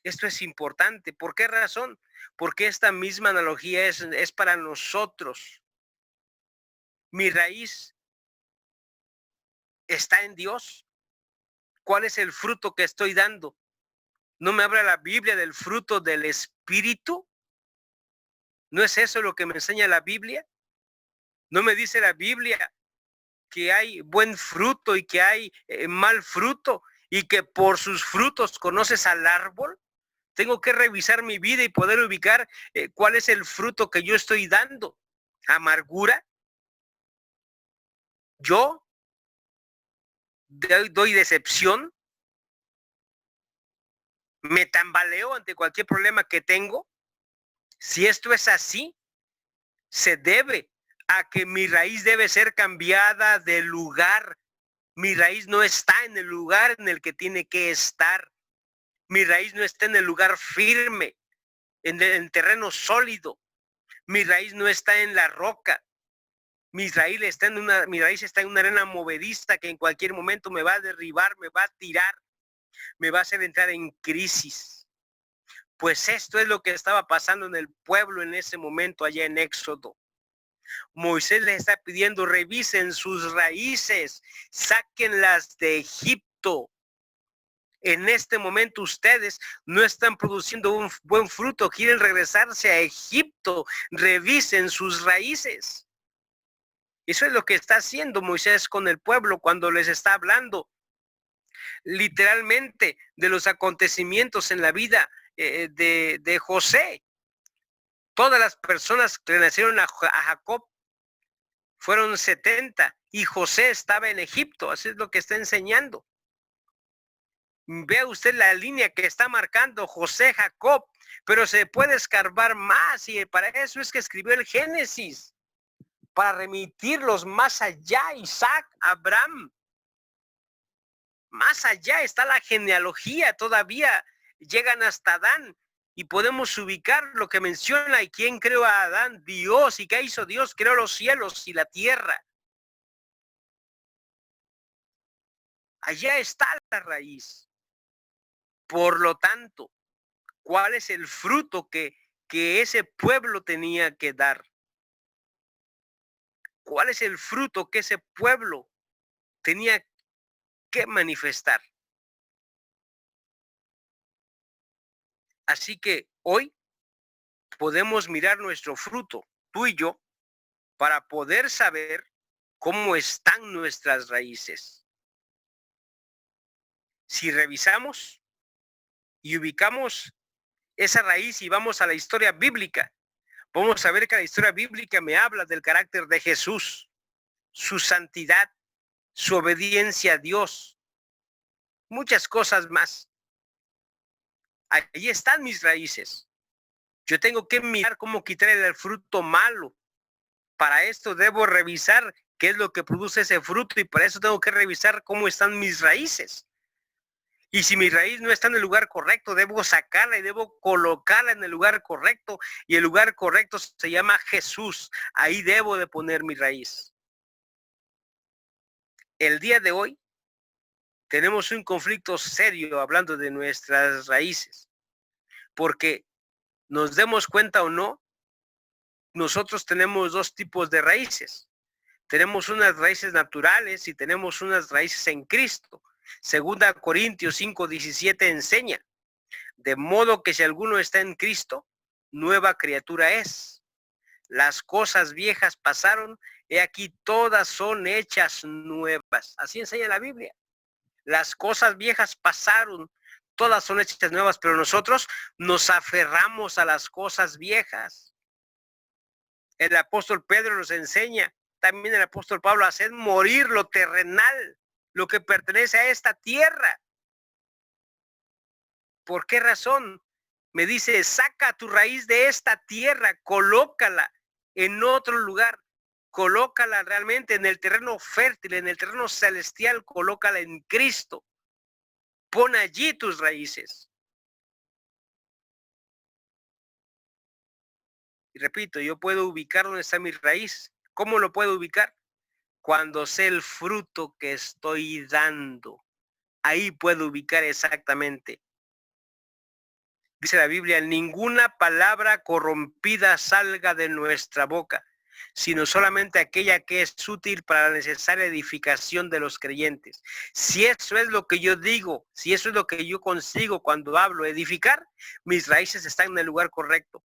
Esto es importante. ¿Por qué razón? Porque esta misma analogía es para nosotros. Mi raíz está en Dios. ¿Cuál es el fruto que estoy dando? ¿No me habla la Biblia del fruto del Espíritu? ¿No es eso lo que me enseña la Biblia? ¿No me dice la Biblia que hay buen fruto y que hay mal fruto y que por sus frutos conoces al árbol? Tengo que revisar mi vida y poder ubicar cuál es el fruto que yo estoy dando. ¿Amargura? ¿Yo doy decepción? ¿Me tambaleo ante cualquier problema que tengo? Si esto es así, se debe a que mi raíz debe ser cambiada de lugar. Mi raíz no está en el lugar en el que tiene que estar. Mi raíz no está en el lugar firme, en el terreno sólido. Mi raíz no está en la roca. Mi raíz está en una arena movediza que en cualquier momento me va a derribar, me va a tirar, me va a hacer entrar en crisis. Pues esto es lo que estaba pasando en el pueblo en ese momento allá en Éxodo. Moisés les está pidiendo, revisen sus raíces, sáquenlas de Egipto. En este momento ustedes no están produciendo un buen fruto, quieren regresarse a Egipto, revisen sus raíces. Eso es lo que está haciendo Moisés con el pueblo cuando les está hablando literalmente de los acontecimientos en la vida de José. Todas las personas que nacieron a Jacob fueron 70 y José estaba en Egipto. Así es lo que está enseñando. Vea usted la línea que está marcando José, Jacob, pero se puede escarbar más y para eso es que escribió el Génesis, para remitirlos más allá, Isaac, Abraham. Más allá está la genealogía, todavía llegan hasta Adán y podemos ubicar lo que menciona y quién creó a Adán, Dios. ¿Y qué hizo Dios? Creó los cielos y la tierra. Allá está la raíz. Por lo tanto, ¿cuál es el fruto que ese pueblo tenía que dar? ¿Cuál es el fruto que ese pueblo tenía que manifestar? Así que hoy podemos mirar nuestro fruto, tú y yo, para poder saber cómo están nuestras raíces. Si revisamos y ubicamos esa raíz y vamos a la historia bíblica, vamos a ver que la historia bíblica me habla del carácter de Jesús, su santidad, su obediencia a Dios, muchas cosas más. Allí están mis raíces. Yo tengo que mirar cómo quitar el fruto malo. Para esto debo revisar qué es lo que produce ese fruto y para eso tengo que revisar cómo están mis raíces. Y si mi raíz no está en el lugar correcto, debo sacarla y debo colocarla en el lugar correcto. Y el lugar correcto se llama Jesús. Ahí debo de poner mi raíz. El día de hoy tenemos un conflicto serio hablando de nuestras raíces. Porque nos demos cuenta o no, nosotros tenemos dos tipos de raíces. Tenemos unas raíces naturales y tenemos unas raíces en Cristo. Segunda Corintios 5:17 enseña, de modo que si alguno está en Cristo, nueva criatura es. Las cosas viejas pasaron, he aquí todas son hechas nuevas. Así enseña la Biblia. Las cosas viejas pasaron, todas son hechas nuevas, pero nosotros nos aferramos a las cosas viejas. El apóstol Pedro nos enseña, también el apóstol Pablo, a hacer morir lo terrenal, lo que pertenece a esta tierra. ¿Por qué razón? Me dice, saca tu raíz de esta tierra, colócala en otro lugar, colócala realmente en el terreno fértil, en el terreno celestial, colócala en Cristo. Pon allí tus raíces. Y repito, yo puedo ubicar dónde está mi raíz. ¿Cómo lo puedo ubicar? Cuando sé el fruto que estoy dando. Ahí puedo ubicar exactamente. Dice la Biblia, ninguna palabra corrompida salga de nuestra boca, sino solamente aquella que es útil para la necesaria edificación de los creyentes. Si eso es lo que yo digo, si eso es lo que yo consigo cuando hablo edificar, mis raíces están en el lugar correcto.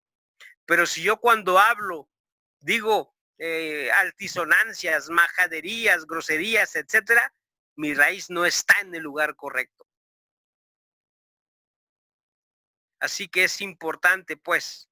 Pero si yo cuando hablo digo altisonancias, majaderías, groserías, etcétera, mi raíz no está en el lugar correcto. Así que es importante, pues,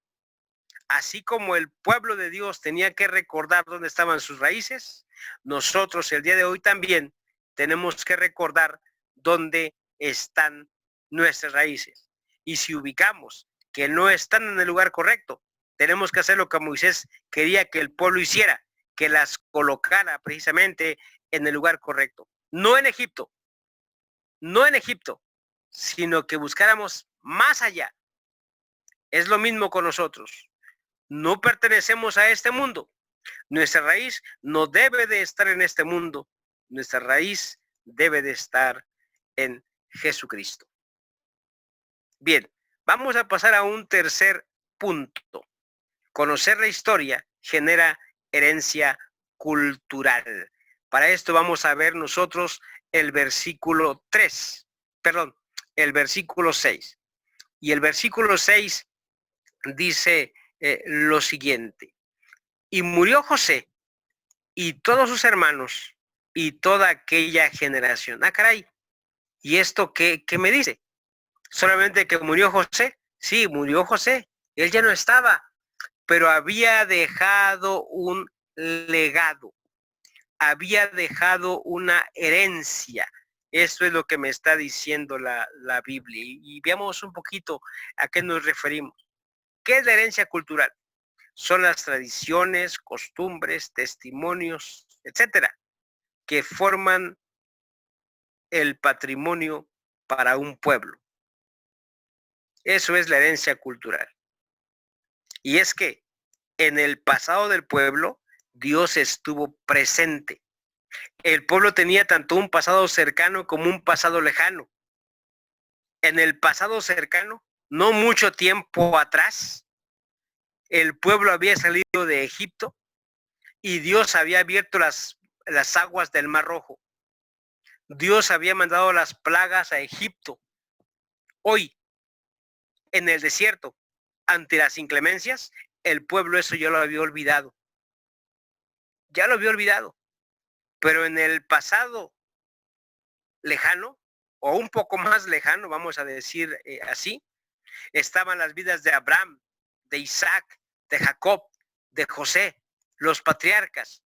así como el pueblo de Dios tenía que recordar dónde estaban sus raíces, nosotros el día de hoy también tenemos que recordar dónde están nuestras raíces. Y si ubicamos que no están en el lugar correcto, tenemos que hacer lo que Moisés quería que el pueblo hiciera, que las colocara precisamente en el lugar correcto. No en Egipto, no en Egipto, sino que buscáramos más allá. Es lo mismo con nosotros. No pertenecemos a este mundo. Nuestra raíz no debe de estar en este mundo. Nuestra raíz debe de estar en Jesucristo. Bien, vamos a pasar a un tercer punto. Conocer la historia genera herencia cultural. Para esto vamos a ver nosotros el versículo 3, perdón, el versículo 6. Y el versículo 6 dice lo siguiente. Y murió José y todos sus hermanos y toda aquella generación. Ah, caray. ¿Y esto qué me dice? ¿Solamente que murió José? Sí, murió José. Él ya no estaba, pero había dejado un legado. Había dejado una herencia. Esto es lo que me está diciendo la Biblia. Y veamos un poquito a qué nos referimos. ¿Qué es la herencia cultural? Son las tradiciones, costumbres, testimonios, etcétera, que forman el patrimonio para un pueblo. Eso es la herencia cultural. Y es que en el pasado del pueblo, Dios estuvo presente. El pueblo tenía tanto un pasado cercano como un pasado lejano. En el pasado cercano, no mucho tiempo atrás, el pueblo había salido de Egipto y Dios había abierto las aguas del Mar Rojo. Dios había mandado las plagas a Egipto. Hoy, en el desierto, ante las inclemencias, el pueblo eso ya lo había olvidado. Ya lo había olvidado. Pero en el pasado lejano, o un poco más lejano, vamos a decir así, estaban las vidas de Abraham, de Isaac, de Jacob, de José, los patriarcas.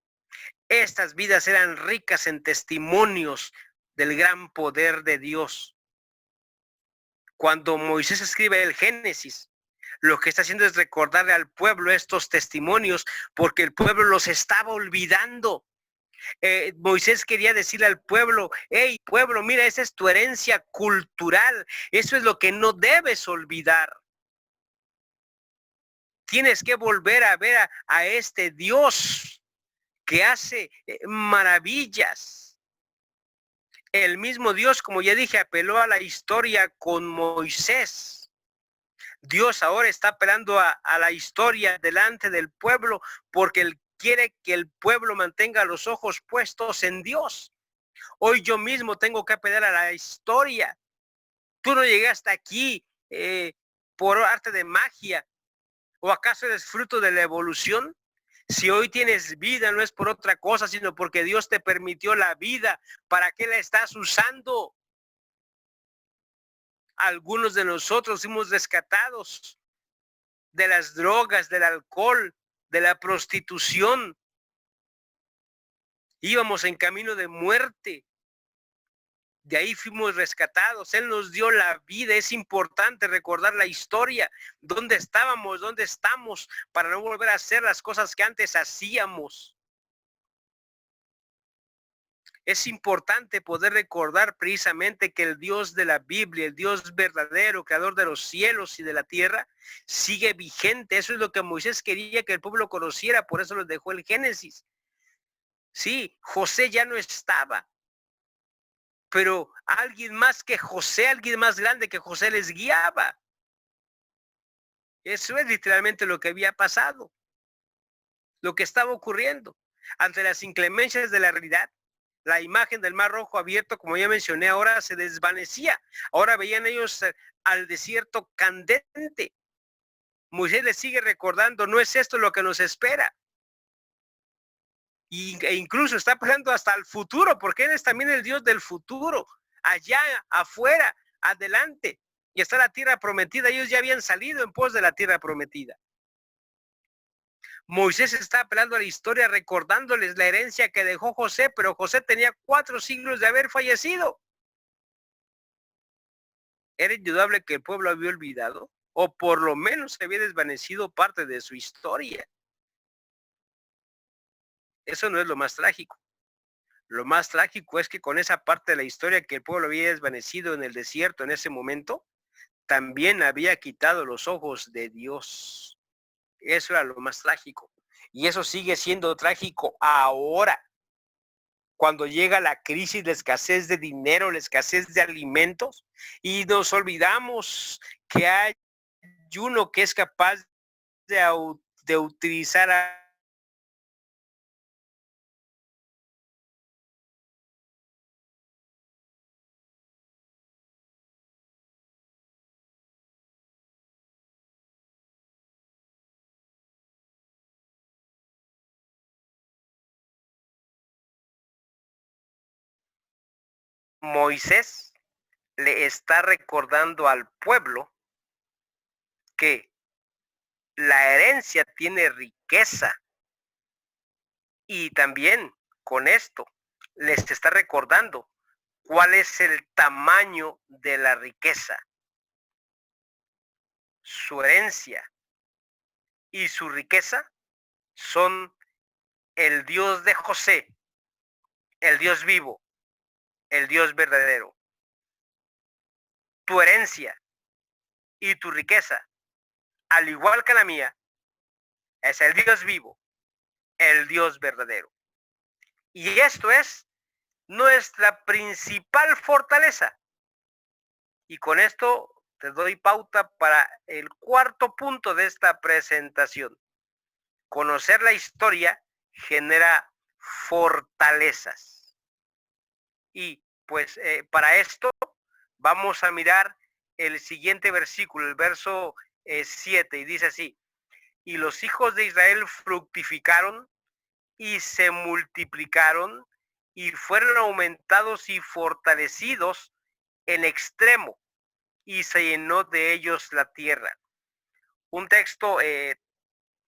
Estas vidas eran ricas en testimonios del gran poder de Dios. Cuando Moisés escribe el Génesis, lo que está haciendo es recordarle al pueblo estos testimonios, porque el pueblo los estaba olvidando. Moisés quería decirle al pueblo, hey pueblo, mira, esa es tu herencia cultural, eso es lo que no debes olvidar. Tienes que volver a ver a este Dios que hace maravillas. El mismo Dios, como ya dije, apeló a la historia con Moisés. Dios ahora está apelando a la historia delante del pueblo porque Él quiere que el pueblo mantenga los ojos puestos en Dios. Hoy yo mismo tengo que apelar a la historia. Tú no llegaste aquí por arte de magia. ¿O acaso eres fruto de la evolución? Si hoy tienes vida, no es por otra cosa, sino porque Dios te permitió la vida. ¿Para qué la estás usando? Algunos de nosotros fuimos rescatados de las drogas, del alcohol, de la prostitución. Íbamos en camino de muerte. De ahí fuimos rescatados. Él nos dio la vida. Es importante recordar la historia. ¿Dónde estábamos? ¿Dónde estamos? Para no volver a hacer las cosas que antes hacíamos. Es importante poder recordar precisamente que el Dios de la Biblia, el Dios verdadero, creador de los cielos y de la tierra, sigue vigente. Eso es lo que Moisés quería que el pueblo conociera. Por eso les dejó el Génesis. Sí, José ya no estaba. Pero alguien más que José, alguien más grande que José les guiaba. Eso es literalmente lo que había pasado, lo que estaba ocurriendo. Ante las inclemencias de la realidad, la imagen del Mar Rojo abierto, como ya mencioné, ahora se desvanecía. Ahora veían ellos al desierto candente. Moisés le sigue recordando, no es esto lo que nos espera. E incluso está hablando hasta el futuro, porque Él es también el Dios del futuro, allá afuera, adelante. Y está la tierra prometida, ellos ya habían salido en pos de la tierra prometida. Moisés está apelando a la historia, recordándoles la herencia que dejó José, pero José tenía 4 siglos de haber fallecido. Era indudable que el pueblo había olvidado, o por lo menos se había desvanecido parte de su historia. Eso no es lo más trágico. Lo más trágico es que con esa parte de la historia que el pueblo había desvanecido en el desierto en ese momento, también había quitado los ojos de Dios. Eso era lo más trágico. Y eso sigue siendo trágico ahora, cuando llega la crisis, la escasez de dinero, la escasez de alimentos, y nos olvidamos que hay uno que es capaz de utilizar a Moisés. Le está recordando al pueblo que la herencia tiene riqueza, y también con esto les está recordando cuál es el tamaño de la riqueza. Su herencia y su riqueza son el Dios de José, el Dios vivo, el Dios verdadero. Tu herencia y tu riqueza, al igual que la mía, es el Dios vivo, el Dios verdadero. Y esto es nuestra principal fortaleza. Y con esto te doy pauta para el cuarto punto de esta presentación. Conocer la historia genera fortalezas. Y pues para esto vamos a mirar el siguiente versículo, el verso 7, y dice así: y los hijos de Israel fructificaron y se multiplicaron y fueron aumentados y fortalecidos en extremo, y se llenó de ellos la tierra. Un texto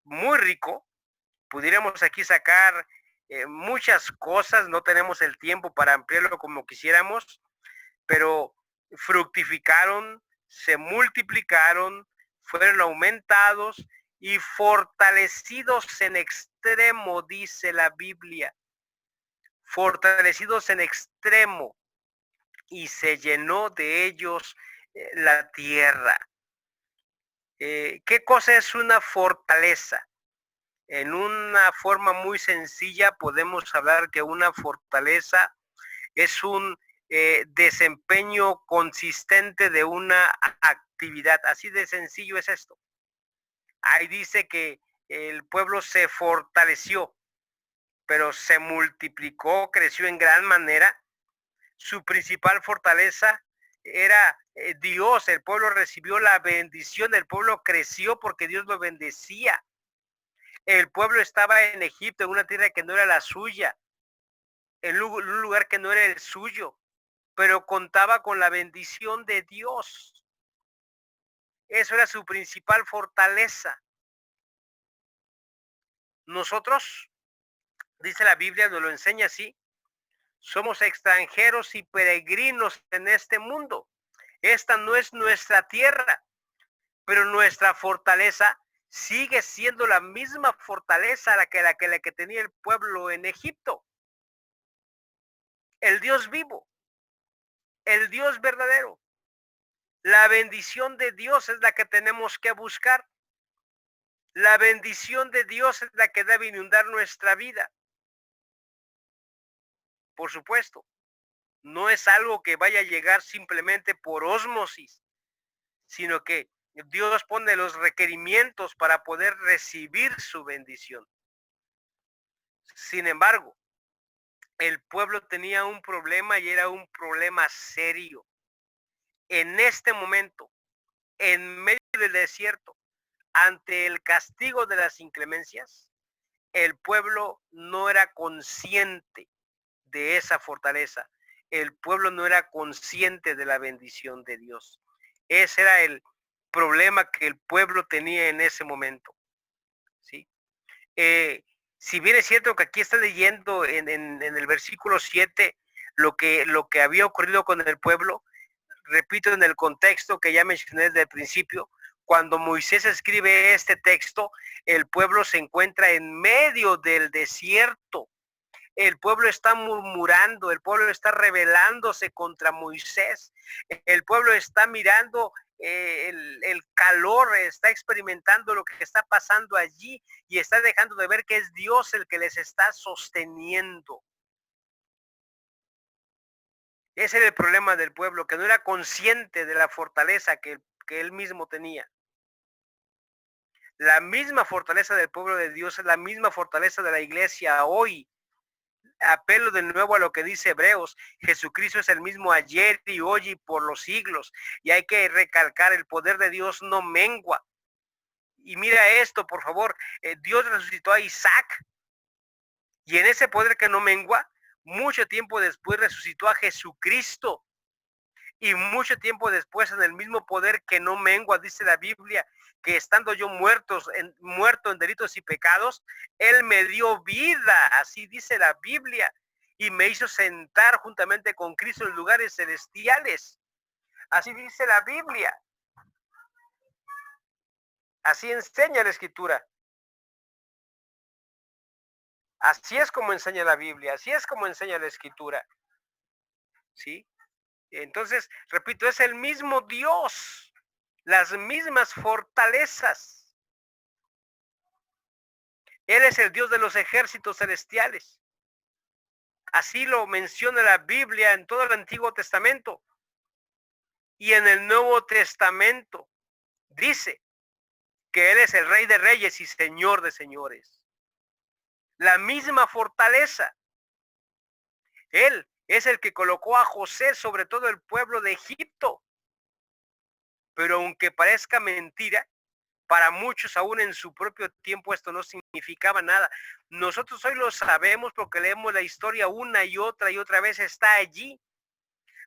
muy rico. Pudiéramos aquí sacar muchas cosas, no tenemos el tiempo para ampliarlo como quisiéramos, pero fructificaron, se multiplicaron, fueron aumentados y fortalecidos en extremo, dice la Biblia. Fortalecidos en extremo, y se llenó de ellos la tierra. ¿Qué cosa es una fortaleza? En una forma muy sencilla podemos hablar que una fortaleza es un desempeño consistente de una actividad. Así de sencillo es esto. Ahí dice que el pueblo se fortaleció, pero se multiplicó, creció en gran manera. Su principal fortaleza era Dios. El pueblo recibió la bendición, el pueblo creció porque Dios lo bendecía. El pueblo estaba en Egipto, en una tierra que no era la suya, en un lugar que no era el suyo, pero contaba con la bendición de Dios. Eso era su principal fortaleza. Nosotros, dice la Biblia, nos lo enseña así, somos extranjeros y peregrinos en este mundo. Esta no es nuestra tierra, pero nuestra fortaleza sigue siendo la misma fortaleza la que tenía el pueblo en Egipto. El Dios vivo, el Dios verdadero. La bendición de Dios es la que tenemos que buscar. La bendición de Dios es la que debe inundar nuestra vida. Por supuesto, no es algo que vaya a llegar simplemente por ósmosis, sino que Dios pone los requerimientos para poder recibir su bendición. Sin embargo, el pueblo tenía un problema, y era un problema serio. En este momento, en medio del desierto, ante el castigo de las inclemencias, el pueblo no era consciente de esa fortaleza. El pueblo no era consciente de la bendición de Dios. Ese era el problema que el pueblo tenía en ese momento, ¿sí? Si bien es cierto que aquí está leyendo en el versículo 7 lo que había ocurrido con el pueblo, repito, en el contexto que ya mencioné desde el principio, cuando Moisés escribe este texto, el pueblo se encuentra en medio del desierto. El pueblo está murmurando, el pueblo está rebelándose contra Moisés, el pueblo está mirando el calor, está experimentando lo que está pasando allí y está dejando de ver que es Dios el que les está sosteniendo. Ese era el problema del pueblo, que no era consciente de la fortaleza que él mismo tenía. La misma fortaleza del pueblo de Dios es la misma fortaleza de la iglesia hoy. Apelo de nuevo a lo que dice Hebreos. Jesucristo es el mismo ayer y hoy y por los siglos. Y hay que recalcar, el poder de Dios no mengua. Y mira esto, por favor. Dios resucitó a Isaac. Y en ese poder que no mengua, mucho tiempo después resucitó a Jesucristo. Y mucho tiempo después, en el mismo poder que no mengua, dice la Biblia, que estando yo muerto en delitos y pecados, Él me dio vida, así dice la Biblia, y me hizo sentar juntamente con Cristo en lugares celestiales. Así dice la Biblia. Así enseña la Escritura. Así es como enseña la Biblia, así es como enseña la Escritura. ¿Sí? Entonces, repito, es el mismo Dios, las mismas fortalezas. Él es el Dios de los ejércitos celestiales. Así lo menciona la Biblia en todo el Antiguo Testamento. Y en el Nuevo Testamento dice que Él es el Rey de Reyes y Señor de Señores. La misma fortaleza. Él es el que colocó a José sobre todo el pueblo de Egipto. Pero aunque parezca mentira, para muchos aún en su propio tiempo esto no significaba nada. Nosotros hoy lo sabemos porque leemos la historia una y otra vez, está allí.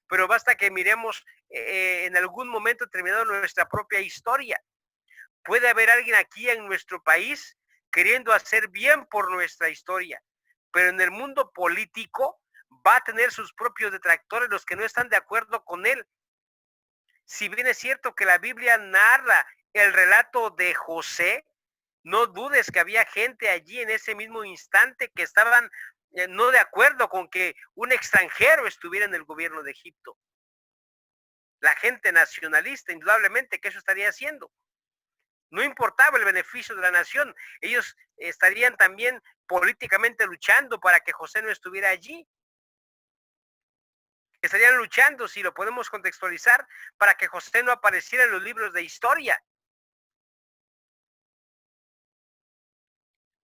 Pero basta que miremos en algún momento terminado nuestra propia historia. Puede haber alguien aquí en nuestro país queriendo hacer bien por nuestra historia, pero en el mundo político va a tener sus propios detractores, los que no están de acuerdo con él. Si bien es cierto que la Biblia narra el relato de José, no dudes que había gente allí en ese mismo instante que estaban no de acuerdo con que un extranjero estuviera en el gobierno de Egipto. La gente nacionalista, indudablemente que eso estaría haciendo. No importaba el beneficio de la nación, ellos estarían también políticamente luchando para que José no estuviera allí. Estarían luchando, si lo podemos contextualizar, para que José no apareciera en los libros de historia.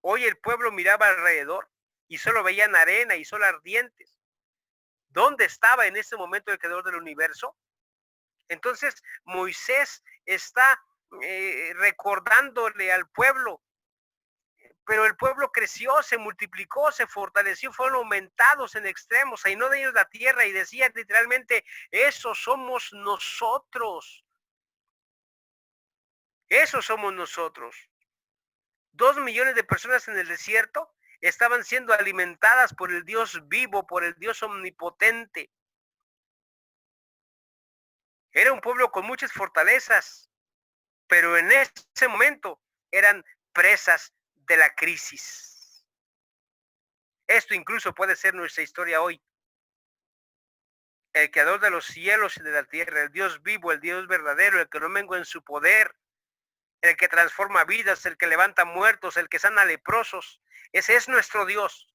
Hoy el pueblo miraba alrededor y solo veían arena y sol ardientes. ¿Dónde estaba en ese momento el creador del universo? Entonces Moisés está recordándole al pueblo, pero el pueblo creció, se multiplicó, se fortaleció, fueron aumentados en extremos, y no de ellos la tierra, y decía literalmente, esos somos nosotros. Esos somos nosotros. 2 millones de personas en el desierto estaban siendo alimentadas por el Dios vivo, por el Dios omnipotente. Era un pueblo con muchas fortalezas, pero en ese momento eran presas de la crisis. Esto incluso puede ser nuestra historia hoy. El creador de los cielos y de la tierra, el Dios vivo, el Dios verdadero, el que no mengua en su poder, el que transforma vidas, el que levanta muertos, el que sana leprosos. Ese es nuestro Dios.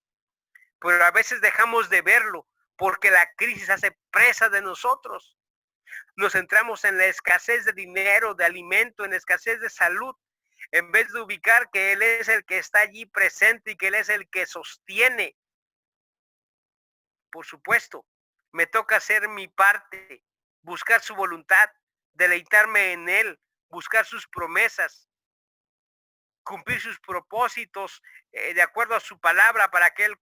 Pero a veces dejamos de verlo porque la crisis hace presa de nosotros. Nos centramos en la escasez de dinero, de alimento, en la escasez de salud, en vez de ubicar que Él es el que está allí presente y que Él es el que sostiene. Por supuesto, me toca hacer mi parte, buscar su voluntad, deleitarme en Él, buscar sus promesas. cumplir sus propósitos de acuerdo a su palabra para que Él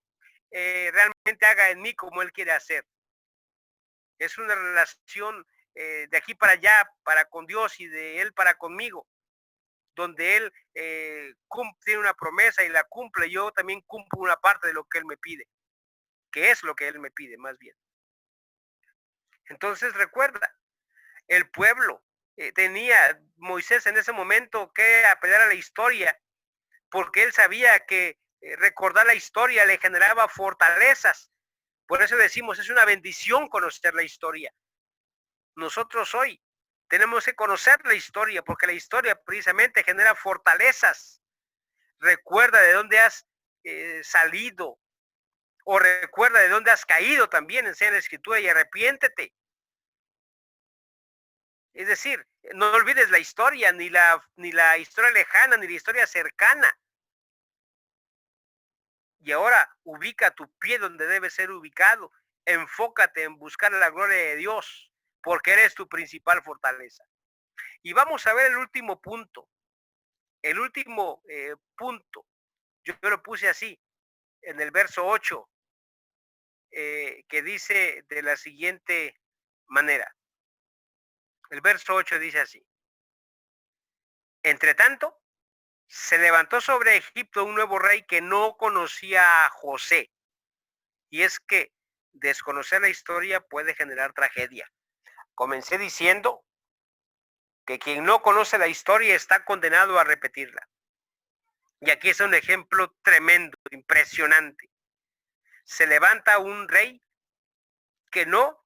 realmente haga en mí como Él quiere hacer. Es una relación de aquí para allá, para con Dios y de Él para conmigo, donde Él tiene una promesa y la cumple. Yo también cumplo una parte de lo que Él me pide, que es lo que Él me pide más bien. Entonces recuerda, el pueblo tenía Moisés en ese momento que apelar a la historia, porque él sabía que recordar la historia le generaba fortalezas. Por eso decimos, es una bendición conocer la historia. Nosotros hoy tenemos que conocer la historia, porque la historia precisamente genera fortalezas. Recuerda de dónde has salido, o recuerda de dónde has caído también, enseña la escritura y arrepiéntete. Es decir, no olvides la historia, ni la historia lejana, ni la historia cercana. Y ahora ubica tu pie donde debe ser ubicado. Enfócate en buscar la gloria de Dios, porque eres tu principal fortaleza. Y vamos a ver el último punto. El último punto, yo lo puse así, en el verso 8, que dice de la siguiente manera. El verso 8 dice así. Entre tanto, se levantó sobre Egipto un nuevo rey que no conocía a José. Y es que desconocer la historia puede generar tragedia. Comencé diciendo que quien no conoce la historia está condenado a repetirla. Y aquí es un ejemplo tremendo, impresionante. Se levanta un rey que no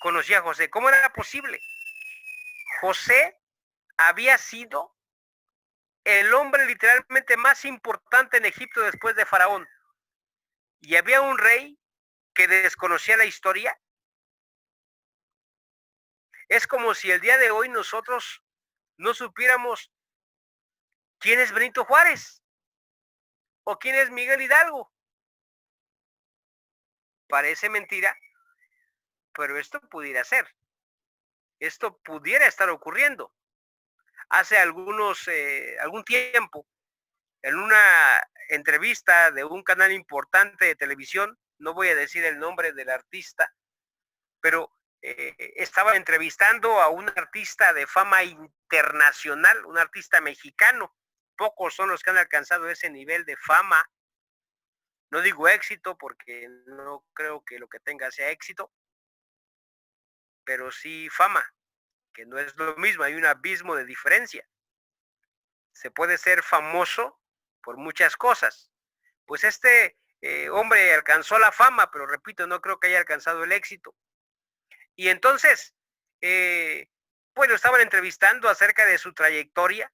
conocía a José. ¿Cómo era posible? José había sido el hombre literalmente más importante en Egipto después de Faraón. Y había un rey que desconocía la historia. Es como si el día de hoy nosotros no supiéramos quién es Benito Juárez o quién es Miguel Hidalgo. Parece mentira, pero esto pudiera ser. Esto pudiera estar ocurriendo. Hace algún tiempo, en una entrevista de un canal importante de televisión, no voy a decir el nombre del artista, pero estaba entrevistando a un artista de fama internacional, un artista mexicano. Pocos son los que han alcanzado ese nivel de fama. No digo éxito porque no creo que lo que tenga sea éxito, pero sí fama, que no es lo mismo, hay un abismo de diferencia. Se puede ser famoso por muchas cosas. Pues este hombre alcanzó la fama, pero repito, no creo que haya alcanzado el éxito. Y entonces, pues lo estaban entrevistando acerca de su trayectoria,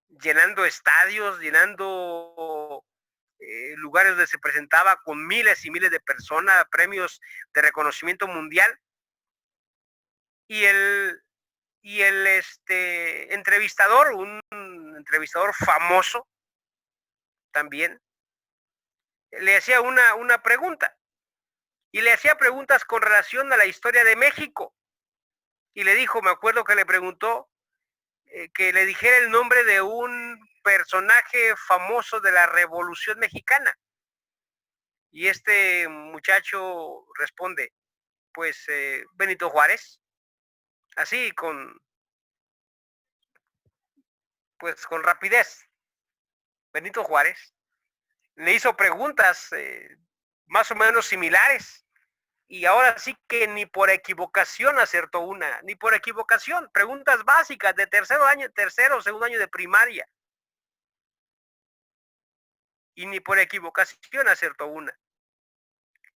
llenando estadios, llenando lugares donde se presentaba con miles y miles de personas, premios de reconocimiento mundial. Y el entrevistador, un entrevistador famoso también, le hacía una pregunta. Y le hacía preguntas con relación a la historia de México. Y le dijo, me acuerdo que le preguntó, que le dijera el nombre de un personaje famoso de la Revolución Mexicana. Y este muchacho responde, pues Benito Juárez, así pues con rapidez. Benito Juárez le hizo preguntas más o menos similares. Y ahora sí que ni por equivocación acertó una, ni por equivocación. Preguntas básicas de tercero, segundo año de primaria. Y ni por equivocación acertó una.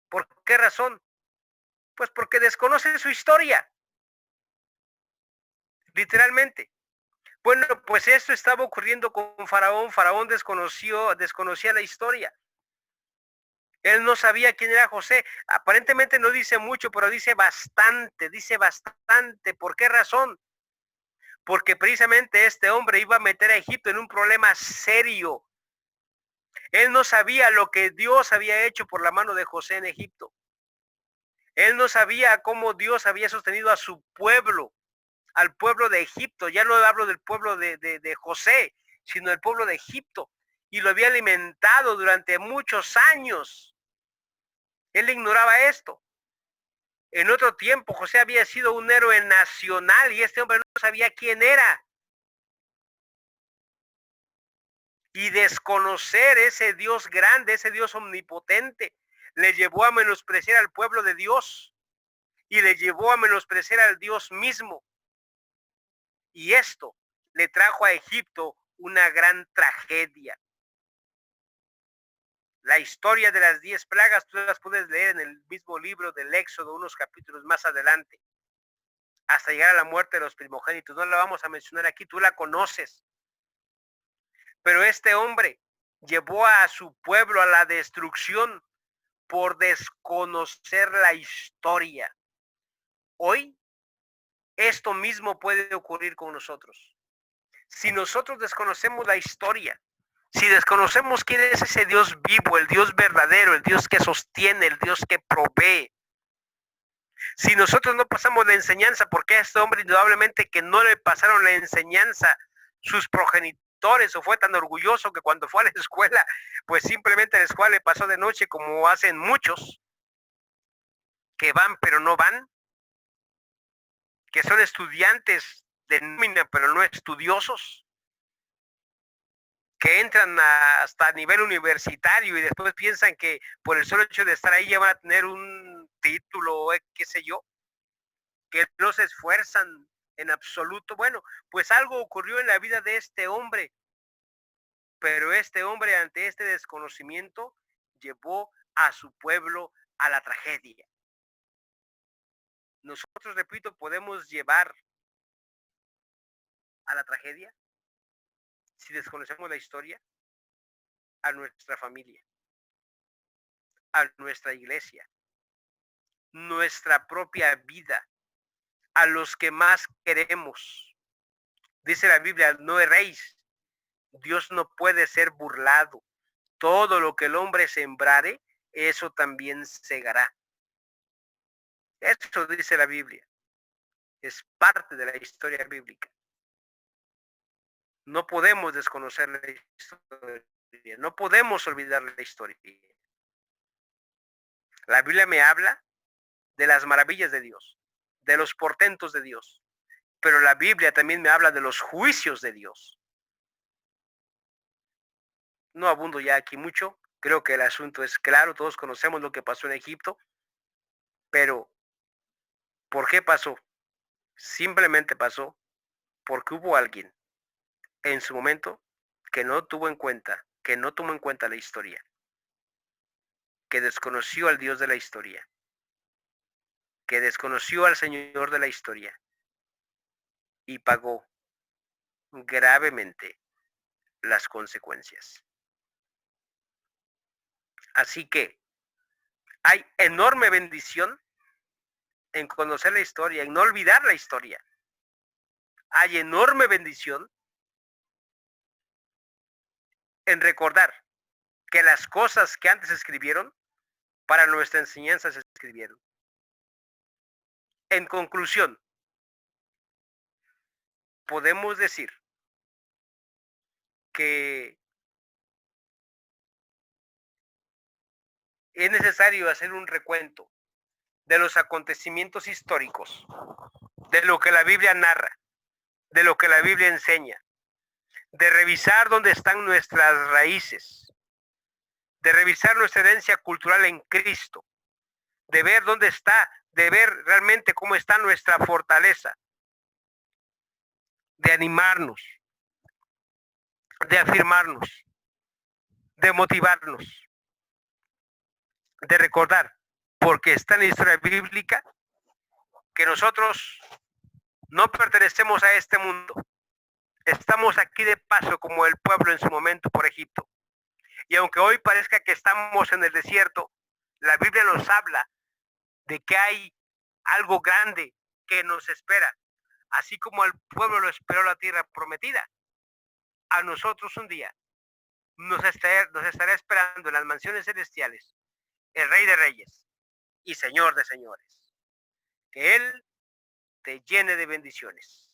¿Por qué razón? Pues porque desconoce su historia. Literalmente. Bueno, pues esto estaba ocurriendo con Faraón. Faraón desconocía la historia. Él no sabía quién era José. Aparentemente no dice mucho, pero dice bastante, dice bastante. ¿Por qué razón? Porque precisamente este hombre iba a meter a Egipto en un problema serio. Él no sabía lo que Dios había hecho por la mano de José en Egipto. Él no sabía cómo Dios había sostenido a su pueblo, al pueblo de Egipto. Ya no hablo del pueblo de José, sino del pueblo de Egipto. Y lo había alimentado durante muchos años. Él ignoraba esto. En otro tiempo, José había sido un héroe nacional y este hombre no sabía quién era. Y desconocer ese Dios grande, ese Dios omnipotente, le llevó a menospreciar al pueblo de Dios y le llevó a menospreciar al Dios mismo. Y esto le trajo a Egipto una gran tragedia. La historia de las 10 plagas, tú las puedes leer en el mismo libro del Éxodo, unos capítulos más adelante, hasta llegar a la muerte de los primogénitos. No la vamos a mencionar aquí, tú la conoces. Pero este hombre llevó a su pueblo a la destrucción por desconocer la historia. Hoy, esto mismo puede ocurrir con nosotros. Si nosotros desconocemos la historia, si desconocemos quién es ese Dios vivo, el Dios verdadero, el Dios que sostiene, el Dios que provee, si nosotros no pasamos la enseñanza, porque a este hombre indudablemente que no le pasaron la enseñanza sus progenitores, o fue tan orgulloso que cuando fue a la escuela, pues simplemente a la escuela le pasó de noche, como hacen muchos, que van pero no van, que son estudiantes de nómina pero no estudiosos, que entran hasta nivel universitario y después piensan que por el solo hecho de estar ahí ya van a tener un título o qué sé yo, que no se esfuerzan en absoluto. Bueno, pues algo ocurrió en la vida de este hombre, pero este hombre ante este desconocimiento llevó a su pueblo a la tragedia. Nosotros, repito, podemos llevar a la tragedia si desconocemos la historia a nuestra familia, a nuestra iglesia, nuestra propia vida, a los que más queremos. Dice la Biblia, no erréis, Dios no puede ser burlado. Todo lo que el hombre sembrare, eso también segará. Eso dice la Biblia. Es parte de la historia bíblica. No podemos desconocer la historia. No podemos olvidar la historia. La Biblia me habla de las maravillas de Dios, de los portentos de Dios. Pero la Biblia también me habla de los juicios de Dios. No abundo ya aquí mucho. Creo que el asunto es claro. Todos conocemos lo que pasó en Egipto. Pero, ¿por qué pasó? Simplemente pasó porque hubo alguien en su momento que no tuvo en cuenta, que no tomó en cuenta la historia, que desconoció al Dios de la historia, que desconoció al Señor de la historia y pagó gravemente las consecuencias. Así que hay enorme bendición en conocer la historia, en no olvidar la historia. Hay enorme bendición en recordar que las cosas que antes se escribieron, para nuestra enseñanza se escribieron. En conclusión, podemos decir que es necesario hacer un recuento de los acontecimientos históricos, de lo que la Biblia narra, de lo que la Biblia enseña, de revisar dónde están nuestras raíces, de revisar nuestra herencia cultural en Cristo, de ver dónde está, de ver realmente cómo está nuestra fortaleza, de animarnos, de afirmarnos, de motivarnos, de recordar, porque está en la historia bíblica, que nosotros no pertenecemos a este mundo. Estamos aquí de paso como el pueblo en su momento por Egipto. Y aunque hoy parezca que estamos en el desierto, la Biblia nos habla de que hay algo grande que nos espera. Así como al pueblo lo esperó la tierra prometida, a nosotros un día nos estará esperando en las mansiones celestiales el Rey de Reyes y Señor de Señores. Que Él te llene de bendiciones.